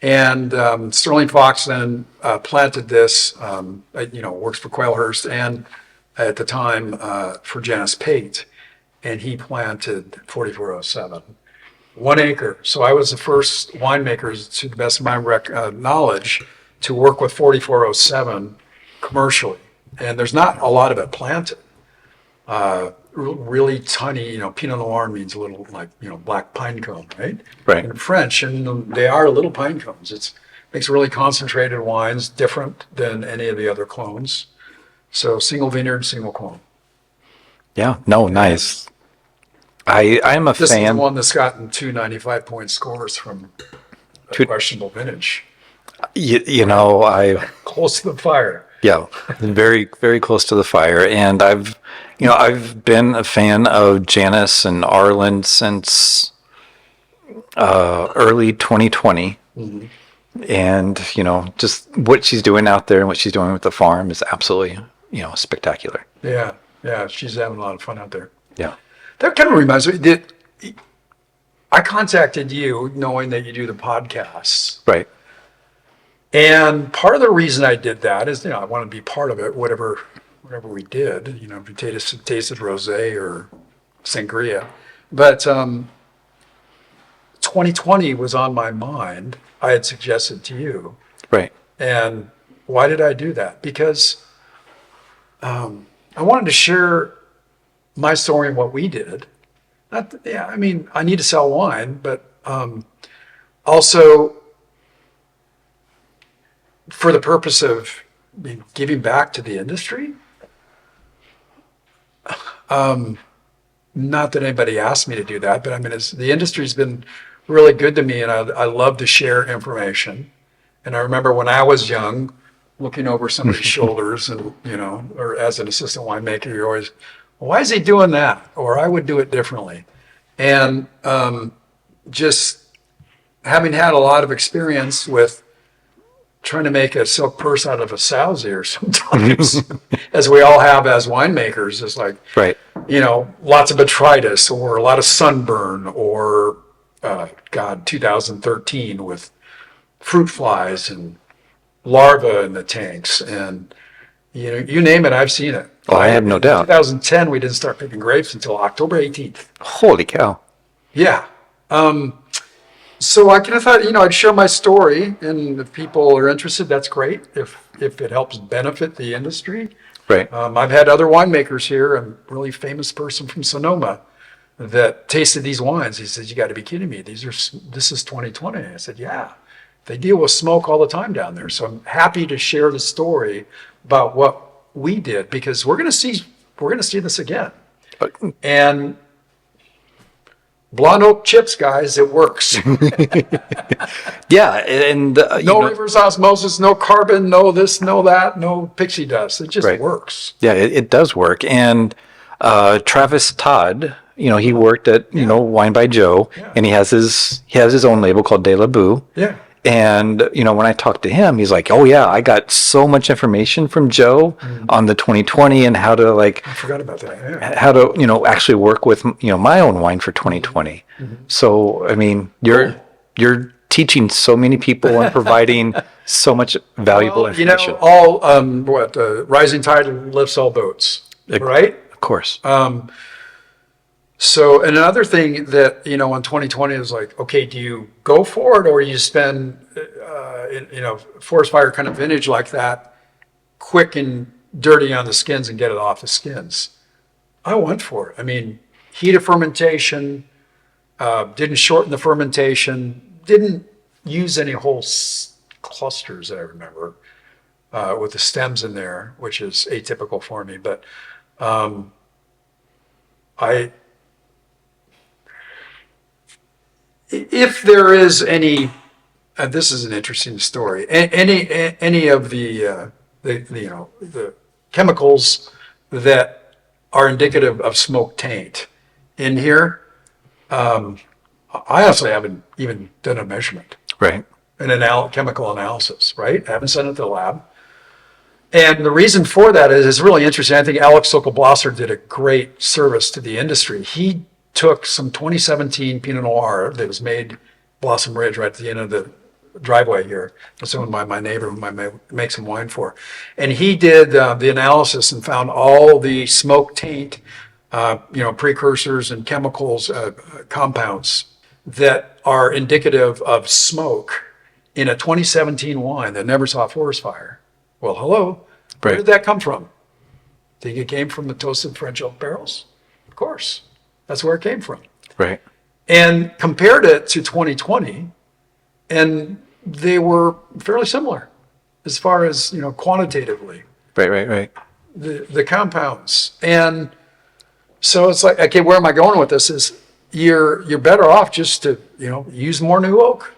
And Sterling Fox then planted this, works for Quailhurst and at the time for Janice Pate. And he planted 4407, 1 acre. So I was the first winemaker, to the best of my knowledge, to work with 4407 commercially. And there's not a lot of it planted. Really tiny, Pinot Noir means a little like, black pine cone, right? Right. In French, and they are little pine cones. It makes really concentrated wines, different than any of the other clones. So single vineyard, single clone. Yeah. No. Nice. I'm a This fan. is the one that's gotten 2 95-point scores from a questionable vintage. I Close to the fire. Yeah, very, very close to the fire. And I've been a fan of Janice and Arlen since early 2020. Mm-hmm. And, just what she's doing out there and what she's doing with the farm is absolutely, spectacular. Yeah, she's having a lot of fun out there. Yeah. That kind of reminds me that I contacted you knowing that you do the podcasts. Right. And part of the reason I did that is, I want to be part of it, whatever we did, if you tasted rosé or sangria. But 2020 was on my mind. I had suggested to you. Right. And why did I do that? Because I wanted to share my story and what we did. I need to sell wine, but also for the purpose of giving back to the industry. Not that anybody asked me to do that, but the industry's been really good to me, and I love to share information. And I remember when I was young, looking over somebody's shoulders, and or as an assistant winemaker, you're always, why is he doing that? Or I would do it differently. And just having had a lot of experience with trying to make a silk purse out of a sow's ear sometimes, as we all have as winemakers, is like, Right. Lots of botrytis or a lot of sunburn or, 2013 with fruit flies and larvae in the tanks. And, you name it, I've seen it. Oh, I have no doubt. 2010, we didn't start picking grapes until October 18th. Holy cow. Yeah. So I kind of thought, I'd share my story, and if people are interested, that's great. If it helps benefit the industry. Right. I've had other winemakers here, a really famous person from Sonoma that tasted these wines. He said, "You got to be kidding me. This is 2020. I said, "Yeah, they deal with smoke all the time down there." So I'm happy to share the story about what we did, because we're going to see this again. And blonde oak chips, guys, it works. Yeah. And No reverse osmosis, no carbon, no this, no that, no pixie dust. It just works. Yeah, it does work. And Travis Todd, he worked at Wine by Joe, and he has his own label called De La Boo. Yeah. And when I talked to him, he's like, "Oh yeah, I got so much information from Joe on the 2020 and how to I forgot about that. Yeah. how to actually work with my own wine for 2020." So you're teaching so many people and providing so much valuable information. Rising tide lifts all boats, right? Of course. So another thing that, in 2020 is like, okay, do you go for it, or you spend, forest fire kind of vintage like that quick and dirty on the skins and get it off the skins. I went for it. I mean, heat of fermentation, didn't shorten the fermentation, didn't use any whole clusters, I remember, with the stems in there, which is atypical for me. But if there is any, this is an interesting story. Any of the chemicals that are indicative of smoke taint in here, I honestly haven't even done a measurement. Right. An chemical analysis, right? I haven't sent it to the lab. And the reason for that is it's really interesting. I think Alex Sokol-Blosser did a great service to the industry. He took some 2017 Pinot Noir that was made Blossom Ridge right at the end of the driveway here. It's owned by my neighbor whom I make some wine for. And he did the analysis and found all the smoke taint, precursors and chemicals, compounds that are indicative of smoke in a 2017 wine that never saw a forest fire. Well, hello. Where did that come from? Think it came from the toasted French oak barrels? Of course. That's where it came from. Right. And compared it to 2020, and they were fairly similar as far as, quantitatively. Right. The compounds. And so it's like, okay, where am I going with this? Is you're better off just to, use more new oak.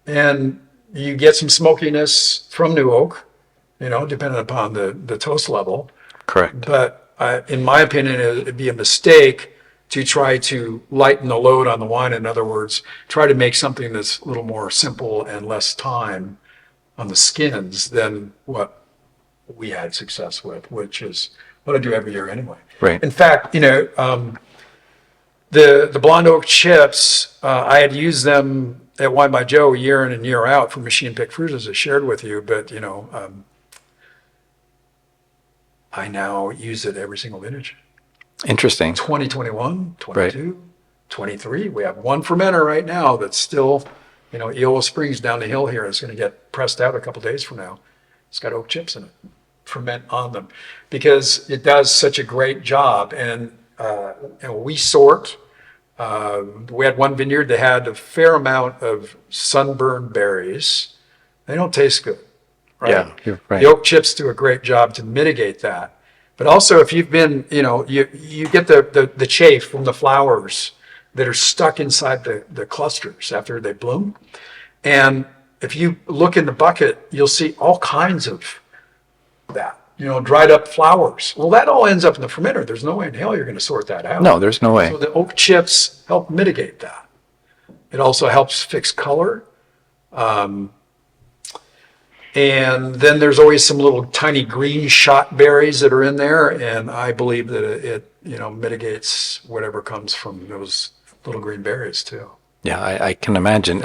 And you get some smokiness from new oak, depending upon the toast level. Correct. But in my opinion, it'd be a mistake to try to lighten the load on the wine. In other words, try to make something that's a little more simple and less time on the skins than what we had success with, which is what I do every year anyway. Right. In fact, the blonde oak chips, I had used them at Wine by Joe year in and year out for machine picked fruit, as I shared with you. But, I now use it every single vintage. Interesting. 2021, 22, 23. We have one fermenter right now that's still, Eola Springs down the hill here is going to get pressed out a couple days from now. It's got oak chips in it, ferment on them, because it does such a great job. And we sort. We had one vineyard that had a fair amount of sunburned berries. They don't taste good, right? Yeah, you're right. The oak chips do a great job to mitigate that. But also, if you've been, you get the chaff from the flowers that are stuck inside the clusters after they bloom. And if you look in the bucket, you'll see all kinds of that, dried up flowers. Well, that all ends up in the fermenter. There's no way in hell you're going to sort that out. No, there's no way. So the oak chips help mitigate that. It also helps fix color. And then there's always some little tiny green shot berries that are in there. And I believe that it mitigates whatever comes from those little green berries too. Yeah, I can imagine.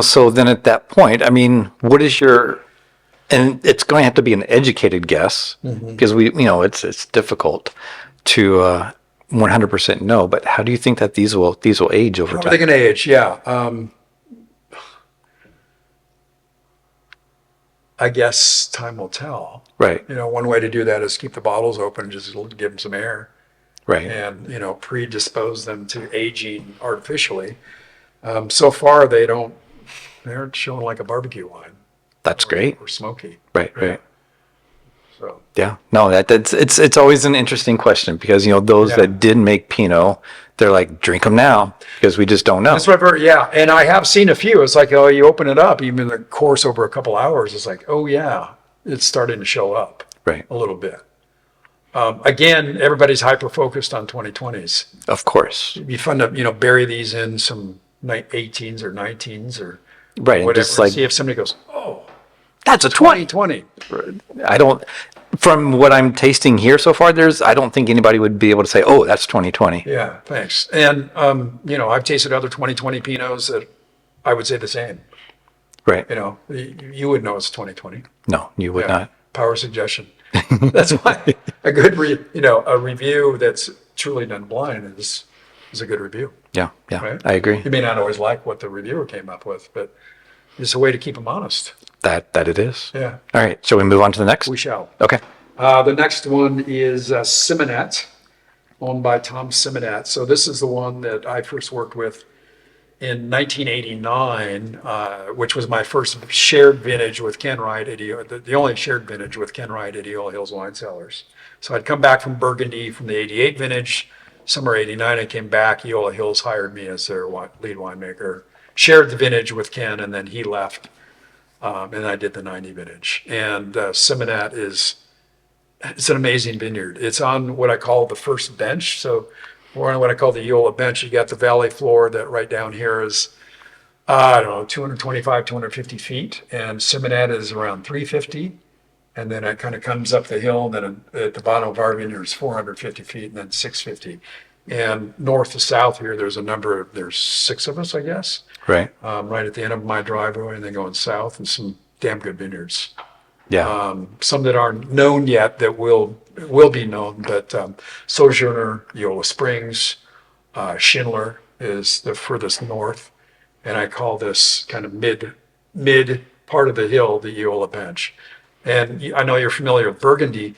So then at that point, what is and it's going to have to be an educated guess, because it's difficult to 100% know, but how do you think that these will age over time? How are they going to age? Yeah. I guess time will tell. Right. One way to do that is keep the bottles open and just give them some air. Right. And, predispose them to aging artificially. So far, they're showing like a barbecue wine. That's great. Or smoky. Right. So. Yeah. No, it's always an interesting question, because, those that did make Pinot, they're like, drink them now, because we just don't know. That's what I've heard. Yeah. And I have seen a few. It's like, you open it up, even the course over a couple hours, it's like, oh yeah, it's starting to show up. Right. A little bit. Again, everybody's hyper-focused on 2020s. Of course. It'd be fun to, bury these in some 18s or 19s or right, whatever, and just see if somebody goes, oh, that's a 2020. From what I'm tasting here so far, I don't think anybody would be able to say, oh, that's 2020. Yeah, thanks. And, I've tasted other 2020 Pinots that I would say the same. Right. You would know it's 2020. No, you would not. Power suggestion. That's why a good, a review that's truly done blind is a good review. Yeah, right? I agree. You may not always like what the reviewer came up with, but it's a way to keep them honest. That it is. Yeah, All right. Shall we move on to the next? we shall. Okay. The next one is Simonette, owned by Tom Simonette. So this is the one that I first worked with in 1989, which was my first shared vintage with Ken Wright at the only shared vintage with Ken Wright at Eola Hills Wine Cellars. So I'd come back from Burgundy from the 88 vintage. Summer 89, I came back. Eola Hills hired me as their lead winemaker. Shared the vintage with Ken, and then he left. And I did the 90 vintage. And Simonette it's an amazing vineyard. It's on what I call the first bench. So we're on what I call the Eola bench. You got the valley floor that right down here is, I don't know, 225, 250 feet. And Simonette is around 350. And then it kind of comes up the hill. And then at the bottom of our vineyard is 450 feet and then 650. And north to south here, there's 6 of us, I guess. Right. Right at the end of my driveway, and then going south, and some damn good vineyards. Yeah. Some that aren't known yet that will be known, but Sojourner, Eola Springs, Schindler is the furthest north, and I call this kind of mid part of the hill the Eola Bench. And I know you're familiar with Burgundy.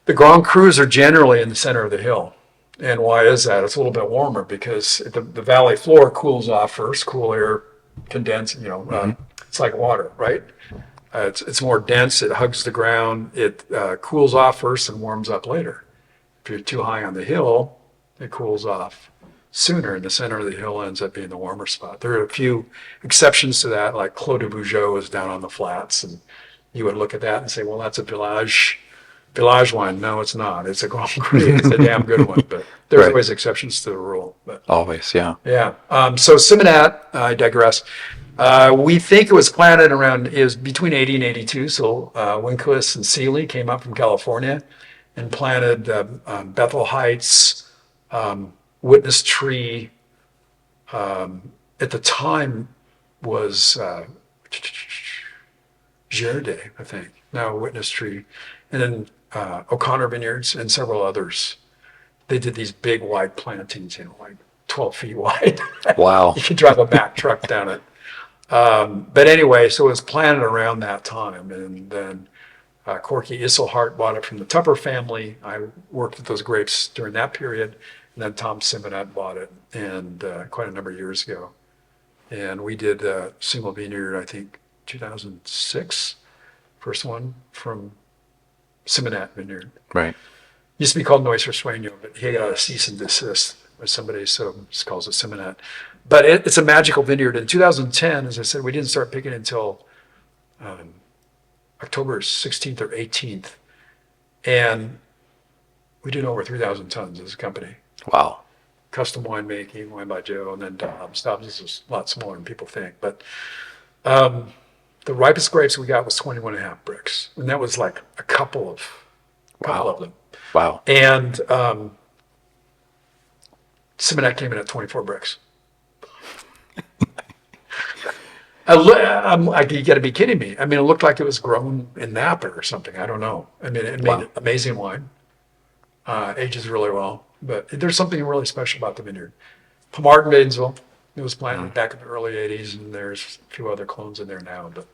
The Grand Crus are generally in the center of the hill. And why is that? It's a little bit warmer because the valley floor cools off first, cool air condense, it's like water, right? It's more dense, it hugs the ground, it cools off first and warms up later. If you're too high on the hill, it cools off sooner, and the center of the hill ends up being the warmer spot. There are a few exceptions to that, like Clos de Vougeot is down on the flats, and you would look at that and say, well, that's a village wine. No, it's not. It's a Grand Cru. It's a damn good one, but there's Right. always exceptions to the rule. But Always. Yeah. yeah. So Simonette, I digress. We think it was planted between 80 and 82. So Winquist and Seeley came up from California and planted Bethel Heights, Witness Tree. At the time was Girardet, I think. Now Witness Tree. And then O'Connor Vineyards and several others. They did these big wide plantings, like 12 feet wide. Wow. You could drive a Mack truck down it. But anyway, so it was planted around that time. And then Corky Isselhart bought it from the Tupper family. I worked with those grapes during that period. And then Tom Simonette bought it and quite a number of years ago. And we did a single vineyard, I think, 2006. First one from Simonette Vineyard. Right. Used to be called Neusser Sueño, but he got a cease and desist with somebody, so just calls it Simonette. But it's a magical vineyard. In 2010, as I said, we didn't start picking until October 16th or 18th. And we did over 3,000 tons as a company. Wow. Custom winemaking, Wine by Joe, and then Dobbes. Dobbes is a lot smaller than people think. But the ripest grapes we got was 21 and a half bricks. And that was like a couple of them. Wow. And Simonette came in at 24 bricks. You got to be kidding me. I mean, it looked like it was grown in Napa or something. I don't know. I mean, it made amazing wine. Ages really well. But there's something really special about the vineyard. Pomard in Badenville. It was planted back in the early 80s, and there's a few other clones in there now. But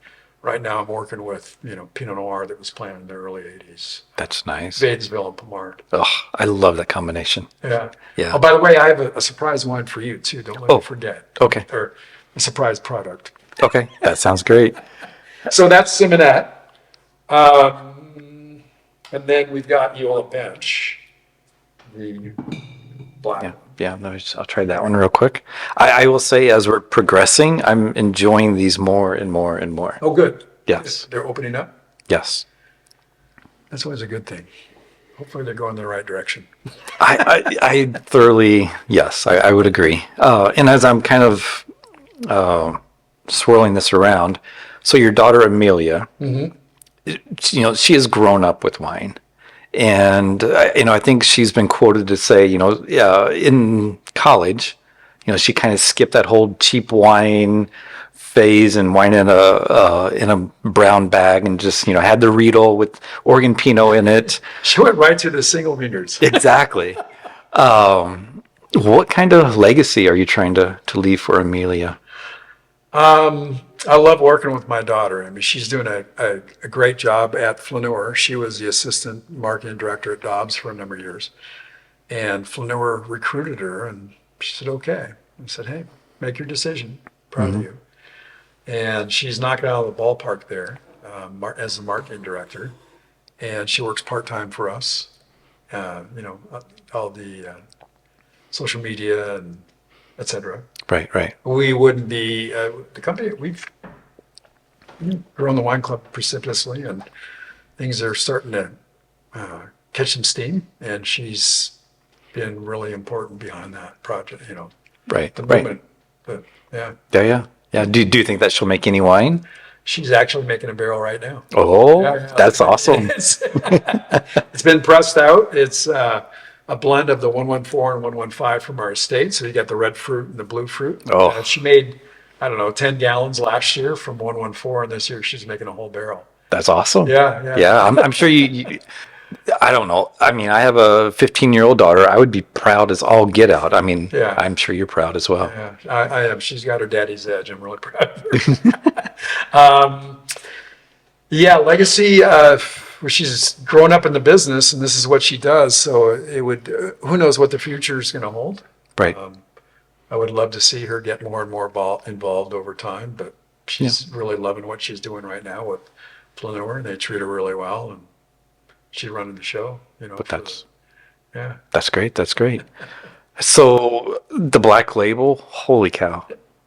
right now I'm working with, Pinot Noir that was planted in the early 80s. That's nice. Badenville and Pomard. Oh, I love that combination. Yeah. Yeah. Oh, by the way, I have a surprise wine for you, too. Don't let me forget. Okay. Or a surprise product. Okay. That sounds great. So that's Simonette. And then we've got Eola Bench, the black one. Yeah, I'll try that one real quick. I will say, as we're progressing, I'm enjoying these more and more and more. Oh, good. Yes. They're opening up. Yes. That's always a good thing. Hopefully they're going in the right direction. I thoroughly, yes, I would agree. And as I'm kind of swirling this around, so your daughter Amelia, she has grown up with wine. And, I think she's been quoted to say, in college, she kind of skipped that whole cheap wine phase and wine in a brown bag and just, had the Riedel with Oregon Pinot in it. She went right to the single vineyards. Exactly. What kind of legacy are you trying to leave for Amelia? I love working with my daughter. I mean, she's doing a great job at Flaneur. She was the assistant marketing director at Dobbes for a number of years. And Flaneur recruited her, and she said, okay. I said, hey, make your decision. Proud of you. And she's knocking out of the ballpark there as the marketing director. And she works part-time for us. All the social media and et cetera. Right. We wouldn't be, the company, we've grown the wine club precipitously, and things are starting to catch some steam, and she's been really important behind that project, Right. the movement. But yeah, Yeah. Do you think that she'll make any wine? she's actually making a barrel right now. Oh, Yeah. that's awesome. It's been pressed out. It's a blend of the 114 and 115 from our estate. So you got the red fruit and the blue fruit. Oh. She made, I don't know, 10 gallons last year from 114, and this year she's making a whole barrel. That's awesome. Yeah. Yeah, I'm sure you, I don't know. I mean, I have a 15-year-old daughter. I would be proud as all get out. I mean, Yeah. I'm sure you're proud as well. Yeah, I am. She's got her daddy's edge. I'm really proud of her. Legacy. Where she's grown up in the business, and this is what she does. So it would. Who knows what the future is going to hold? Right. I would love to see her get more and more involved over time, but she's really loving what she's doing right now with Flaneur, and they treat her really well, and she's running the show. But yeah. that's great. That's great. So the Black Label, holy cow.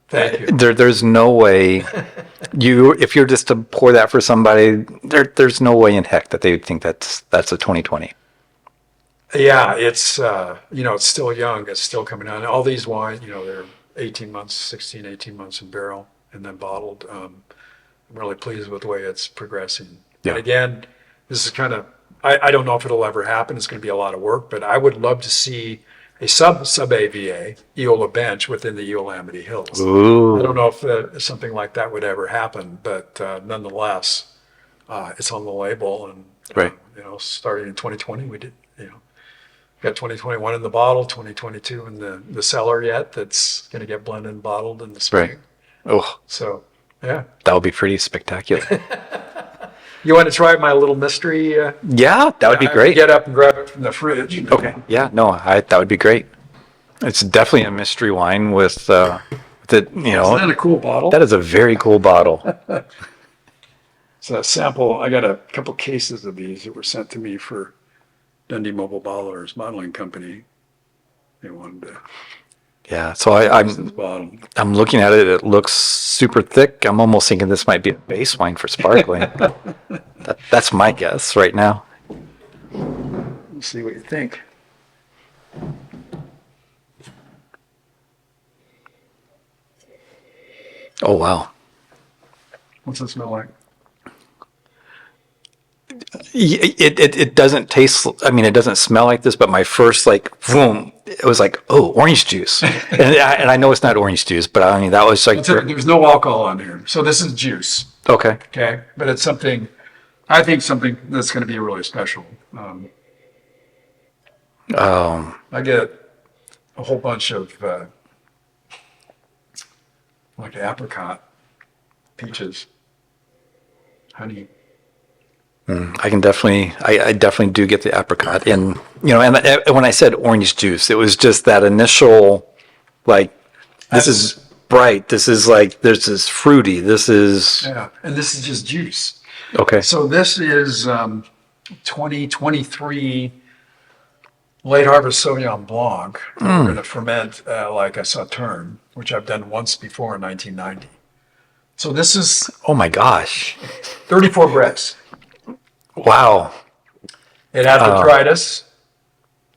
Thank you. There's no way if you're just to pour that for somebody, there's no way in heck that they would think that's a 2020. Yeah, it's it's still young. It's still coming out. And all these wines, they're 18 months, 18 months in barrel and then bottled. I'm really pleased with the way it's progressing. Yeah. And again, this is kind of, I don't know if it'll ever happen. It's going to be a lot of work, but I would love to see a sub-AVA Eola bench within the Eola Amity Hills. Ooh. I don't know if something like that would ever happen, but nonetheless, it's on the label. And, Right. starting in 2020, we did, got 2021 in the bottle, 2022 in the cellar yet. That's going to get blended and bottled in the spring. Right. Oh, So, yeah. that would be pretty spectacular. You want to try my little mystery? Yeah, that would be I great. Get up and grab it from the fridge. Okay. Yeah, no, that would be great. It's definitely a mystery wine with that, Isn't that a cool bottle? that is a very cool bottle. It's a sample. I got a couple cases of these that were sent to me for Dundee Mobile Bottlers Bottling Company. They wanted to Yeah, so use this bottle. I'm looking at it. It looks super thick. I'm almost thinking this might be a base wine for sparkling. That's my guess right now. Let's see what you think. Oh, wow. What's it smell like? It doesn't taste, I mean, it doesn't smell like this, but my first, boom, it was like, oh, orange juice. and I know it's not orange juice, but I mean, that was like, There's no alcohol on here. So this is juice. okay. Okay. But it's something that's going to be really special. I get a whole bunch of apricot, peaches, honey. I can definitely, I definitely do get the apricot. And, and when I said orange juice, it was just that initial, this is bright. This is there's this fruity. This is. Yeah. And this is just juice. Okay. So this is 2023 late harvest Sauvignon Blanc. We're going to ferment like a Sauterne, which I've done once before in 1990. So this is Oh my gosh. 34 breaths. Wow. It had detritus.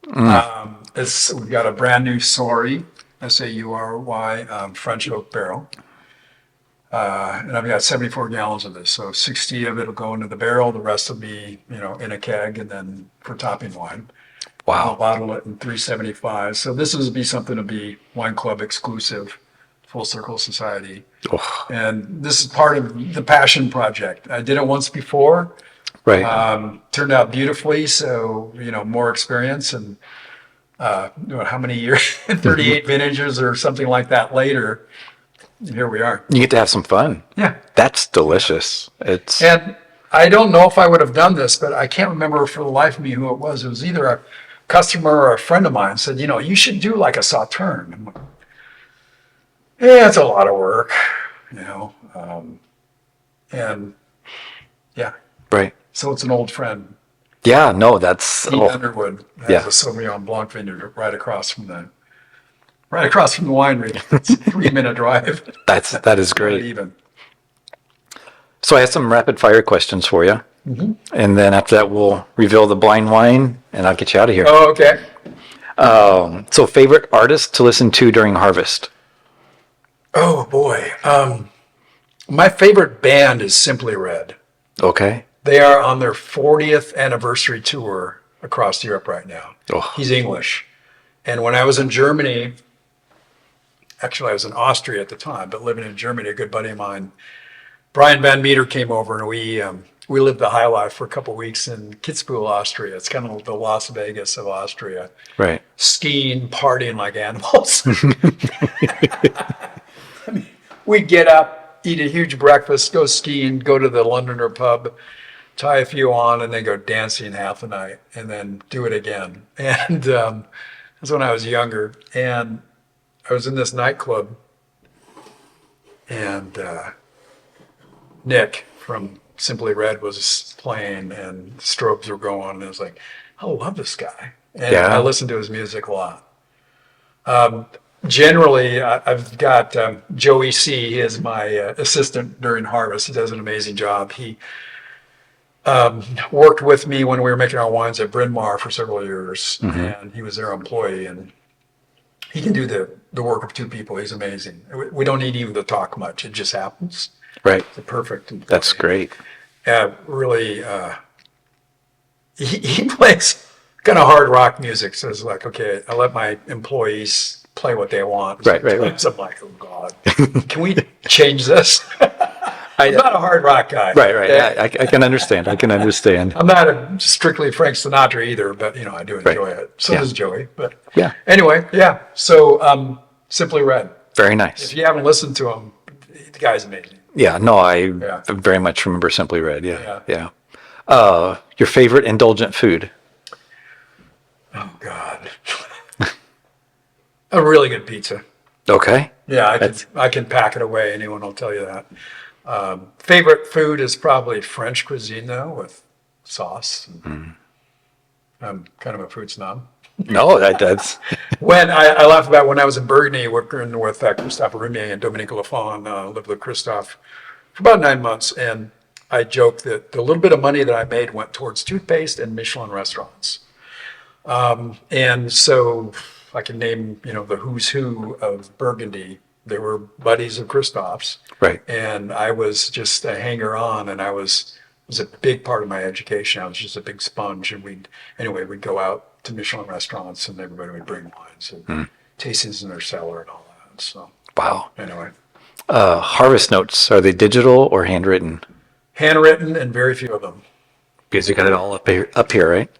We've got a brand new Saury, Saury, French oak barrel. And I've got 74 gallons of this. So 60 of it will go into the barrel. The rest will be, in a keg and then for topping wine. I'll Wow. bottle it in 375. So this would be something to be wine club exclusive, Full Circle Society. Oh, And this is part of the passion project. I did it once before. right. Turned out beautifully. So, more experience and, how many years, 38 vintages or something like that later. here we are. You get to have some fun. Yeah. That's delicious. It's And I don't know if I would have done this, but I can't remember for the life of me who it was. It was either a customer or a friend of mine said, you should do like a sauterne. I'm like, yeah, it's a lot of work, and yeah. right. So it's an old friend, Yeah, no, that's Pete Underwood, has Yeah. a Sauvignon Blanc vineyard right across from the winery. It's a 3-minute drive. that is Not great. even. So I have some rapid fire questions for you. Mm-hmm. And then after that, we'll reveal the blind wine and I'll get you out of here. Oh, okay. So favorite artist to listen to during harvest? Oh boy. My favorite band is Simply Red. Okay. They are on their 40th anniversary tour across Europe right now. Oh. He's English. And when I was in Germany, actually I was in Austria at the time, but living in Germany, a good buddy of mine, Brian Van Meter, came over, and we lived the high life for a couple of weeks in Kitzbühel, Austria. It's kind of the Las Vegas of Austria. Right. Skiing, partying like animals. We'd get up, eat a huge breakfast, go skiing, go to the Londoner pub, tie a few on, and then go dancing half the night, and then do it again. And that's when I was younger. And I was in this nightclub, and Nick from Simply Red was playing, and strobes were going, and I was like, I love this guy. And Yeah. I listened to his music a lot. Generally, I've got Joey C. He is my assistant during harvest. He does an amazing job. He worked with me when we were making our wines at Bryn Mawr for several years, and he was their employee. And he can do the work of two people. He's amazing. We don't need even to talk much. It just happens. Right. It's a perfect employee. That's great. Really, he plays kind of hard rock music. So it's like, okay, I let my employees play what they want. Right. So I'm like, oh God, can we change this? I'm not a hard rock guy. Right. Yeah, I can understand. I'm not a strictly Frank Sinatra either, but I do enjoy it. So Yeah. does Joey. But Yeah. anyway, yeah. So Simply Red. Very If nice. you haven't listened to him, the guy's amazing. Yeah. No, I Yeah. very much remember Simply Red. Yeah. Yeah. Your favorite indulgent food? Oh God. A really good pizza. Okay. Yeah, That's- I can pack it away. Anyone will tell you that. Favorite food is probably French cuisine, though, with sauce. I'm kind of a food snob. No, that's When I laugh about when I was in Burgundy working with Christophe Rumier and Dominique Lafon, lived with Christophe for about 9 months, and I joked that the little bit of money that I made went towards toothpaste and Michelin restaurants. And so I can name, the who's who of Burgundy. They were buddies of Christophe's. right. And I was just a hanger-on, and it was a big part of my education. I was just a big sponge, and we'd go out to Michelin restaurants, and everybody would bring wines and tastings in their cellar and all that. So Wow. anyway, Harvest notes, are they digital or handwritten? handwritten and very few of them. Because you got it all up here, right?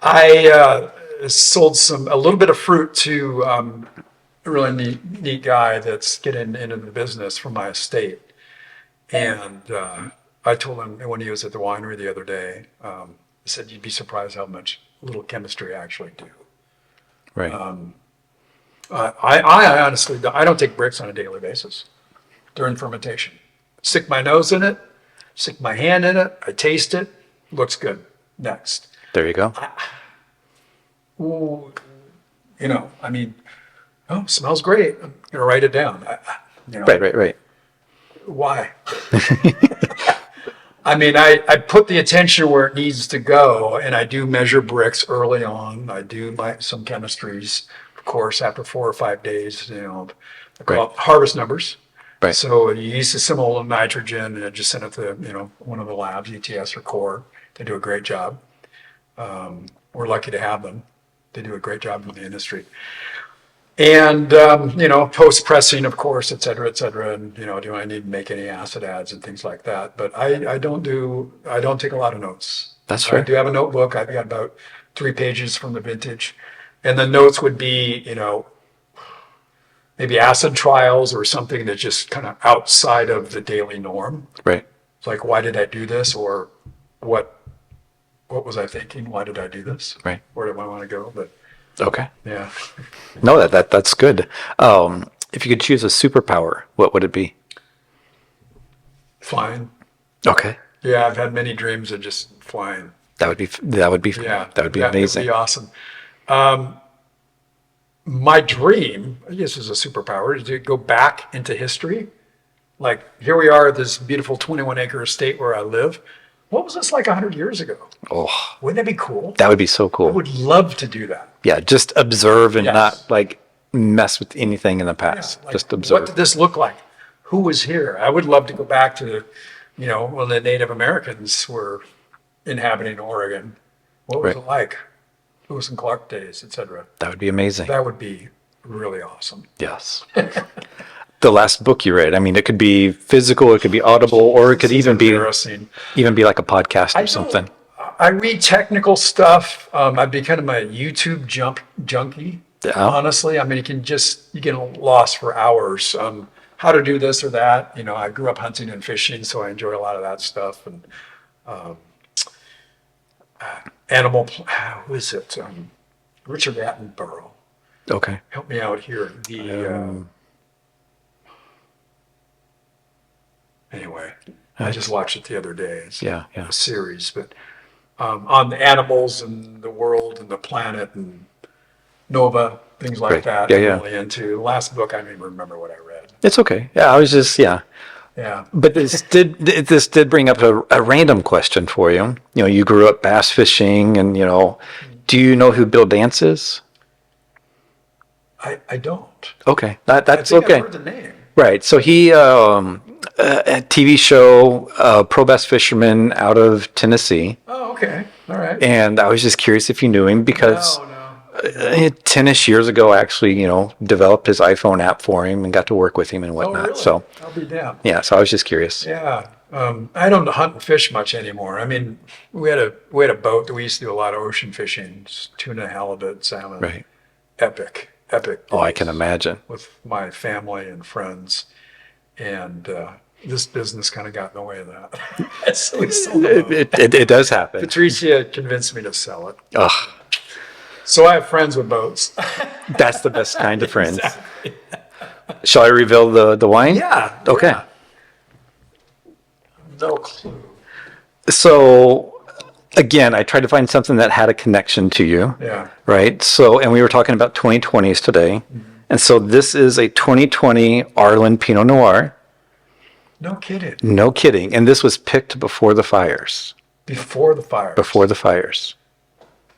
I sold a little bit of fruit to a really neat guy that's getting into the business from my estate. And I told him when he was at the winery the other day, I said, you'd be surprised how much little chemistry I actually do. Right. I honestly, I don't take bricks on a daily basis during fermentation. Stick my nose in it, stick my hand in it, I taste it, looks good. Next. There you go. Ooh, oh, smells great. I'm going to write it down. Right. Why? I put the attention where it needs to go, and I do measure bricks early on. I do some chemistries, of course, after 4 or 5 days, I call it harvest numbers. Right. So you use a similar nitrogen, and I just send it to, one of the labs, ETS or Core. They do a great job. We're lucky to have them. They do a great job in the industry. And, post-pressing, of course, et cetera, and, do I need to make any acid adds and things like that? But I don't take a lot of notes. That's fair. I do have a notebook. I've got about 3 pages from the vintage. And the notes would be, maybe acid trials or something that's just kind of outside of the daily norm. Right. It's like, why did I do this? Or what was I thinking? Why did I do this? Right. Where do I want to go? But Okay. yeah, No, that's good. If you could choose a superpower, what would it be? flying. Okay. Yeah, I've had many dreams of just flying. That would be Yeah, that would be That amazing. would be awesome. My dream, I guess, is a superpower, is to go back into history. Like, here we are at this beautiful 21-acre estate where I live. What was this like 100 years ago? Oh, Wouldn't that be cool? that would be so I cool. would love to do that. Yeah, just observe and Yes. not like mess with anything in the past. Like, Just what observe. did this look like? Who was here? I would love to go back to, when the Native Americans were inhabiting Oregon. What was Right. it like? Lewis and Clark days, etc. That would be amazing. That would be really awesome. Yes. The last book you read. I mean, it could be physical, it could be audible, or it could even be Embarrassing. like a podcast or I something. I read technical stuff. I've become a YouTube junkie. Yeah. Honestly, I mean, you get lost for hours. How to do this or that. I grew up hunting and fishing, so I enjoy a lot of that stuff. And who is it? Richard Attenborough. Okay. Help me out here. Anyway, I just watched it the other day. It's Yeah. a series, but on the animals and the world and the planet and Nova, things like Right. that. Yeah, I'm yeah. really into. The last book, I don't even remember what I read. It's okay. Yeah, I was just Yeah. But this did bring up a random question for you. You grew up bass fishing, and do you know who Bill Dance is? I don't. Okay, I that's think okay. I've heard the name. Right. So he a TV show, pro bass fisherman out of Tennessee, Oh, okay. All right. and I was just curious if you knew him because No. 10ish years ago, I actually developed his iPhone app for him and got to work with him and Oh, whatnot. really? So I'll be damned. yeah, so I was just curious. Yeah. I don't hunt and fish much anymore. I mean, we had a boat that we used to do a lot of ocean fishing, tuna, halibut, salmon. Right. Epic. Oh, I days can imagine. with my family and friends. And this business kind of got in the way of that. So we sold the boat. It does happen. Patricia convinced me to sell it. Ugh, So I have friends with boats. that's the best kind of friends. Shall I reveal the wine? Yeah. Okay. yeah. No clue. So again, I tried to find something that had a connection to you. Yeah. Right. So, and we were talking about 2020s today. And so this is a 2020 Arlen Pinot Noir. No kidding. No kidding. And this was picked before the fires. Before the fire. Before the fires.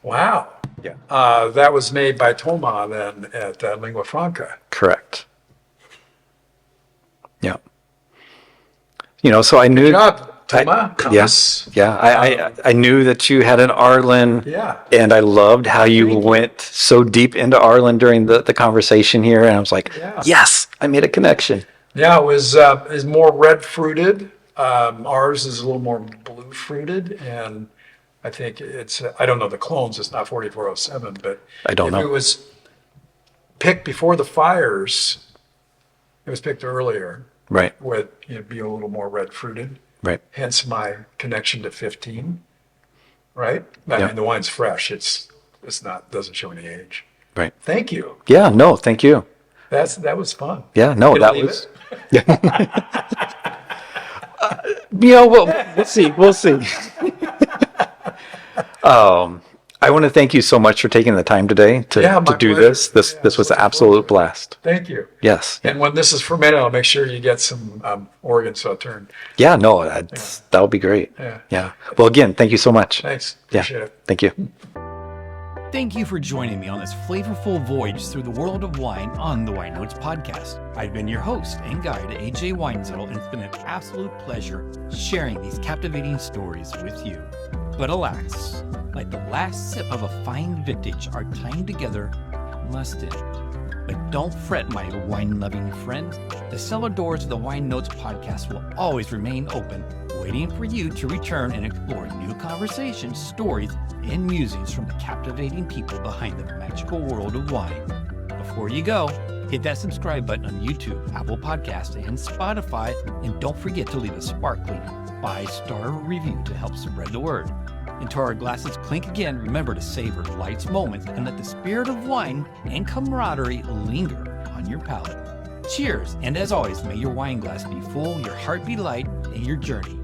Wow. Yeah. That was made by Toma then at Lingua Franca. Correct. Yeah. So I knew. Good job, Toma. Yes. Yeah. I knew that you had an Arlen. Yeah. And I loved how you Thank you. went so deep into Arlen during the conversation here. And I was like, Yeah. yes, I made a connection. Yeah, it was more red fruited. Ours is a little more blue fruited, and I think it's, I don't know the clones, it's not 4407, but I don't know. if it was picked before the fires, it was picked earlier, Right. with, be a little more red fruited, Right. hence my connection to 15, right? I Yeah. mean, the wine's fresh, it's not, doesn't show any age. Right. Thank you. Yeah. No, thank you. That was fun. Yeah. No, Can I that leave was. it? We'll see. We'll see. I want to thank you so much for taking the time today to Yeah, my do pleasure. this. This Yeah, was an looking absolute forward to it. blast. Thank you. Yes. And when this is fermented, I'll make sure you get some Oregon Sauterne. Yeah. No, that would be great. Yeah. Yeah. Well, again, thank you so much. Thanks. Yeah. Appreciate it. Thank you. Thank you for joining me on this flavorful voyage through the world of wine on the Wine Notes podcast. I've been your host and guide, AJ Weinzettel, and it's been an absolute pleasure sharing these captivating stories with you. But alas, like the last sip of a fine vintage, our time together must end. But don't fret, my wine-loving friend. The cellar doors of the Wine Notes podcast will always remain open, waiting for you to return and explore new conversations, stories, and musings from the captivating people behind the magical world of wine. Before you go, Hit that subscribe button on YouTube, Apple Podcasts, and Spotify. And don't forget to leave a sparkling 5-star review to help spread the word. Until our glasses clink again, remember to savor life's moments and let the spirit of wine and camaraderie linger on your palate. Cheers, and as always, may your wine glass be full, your heart be light, and your journey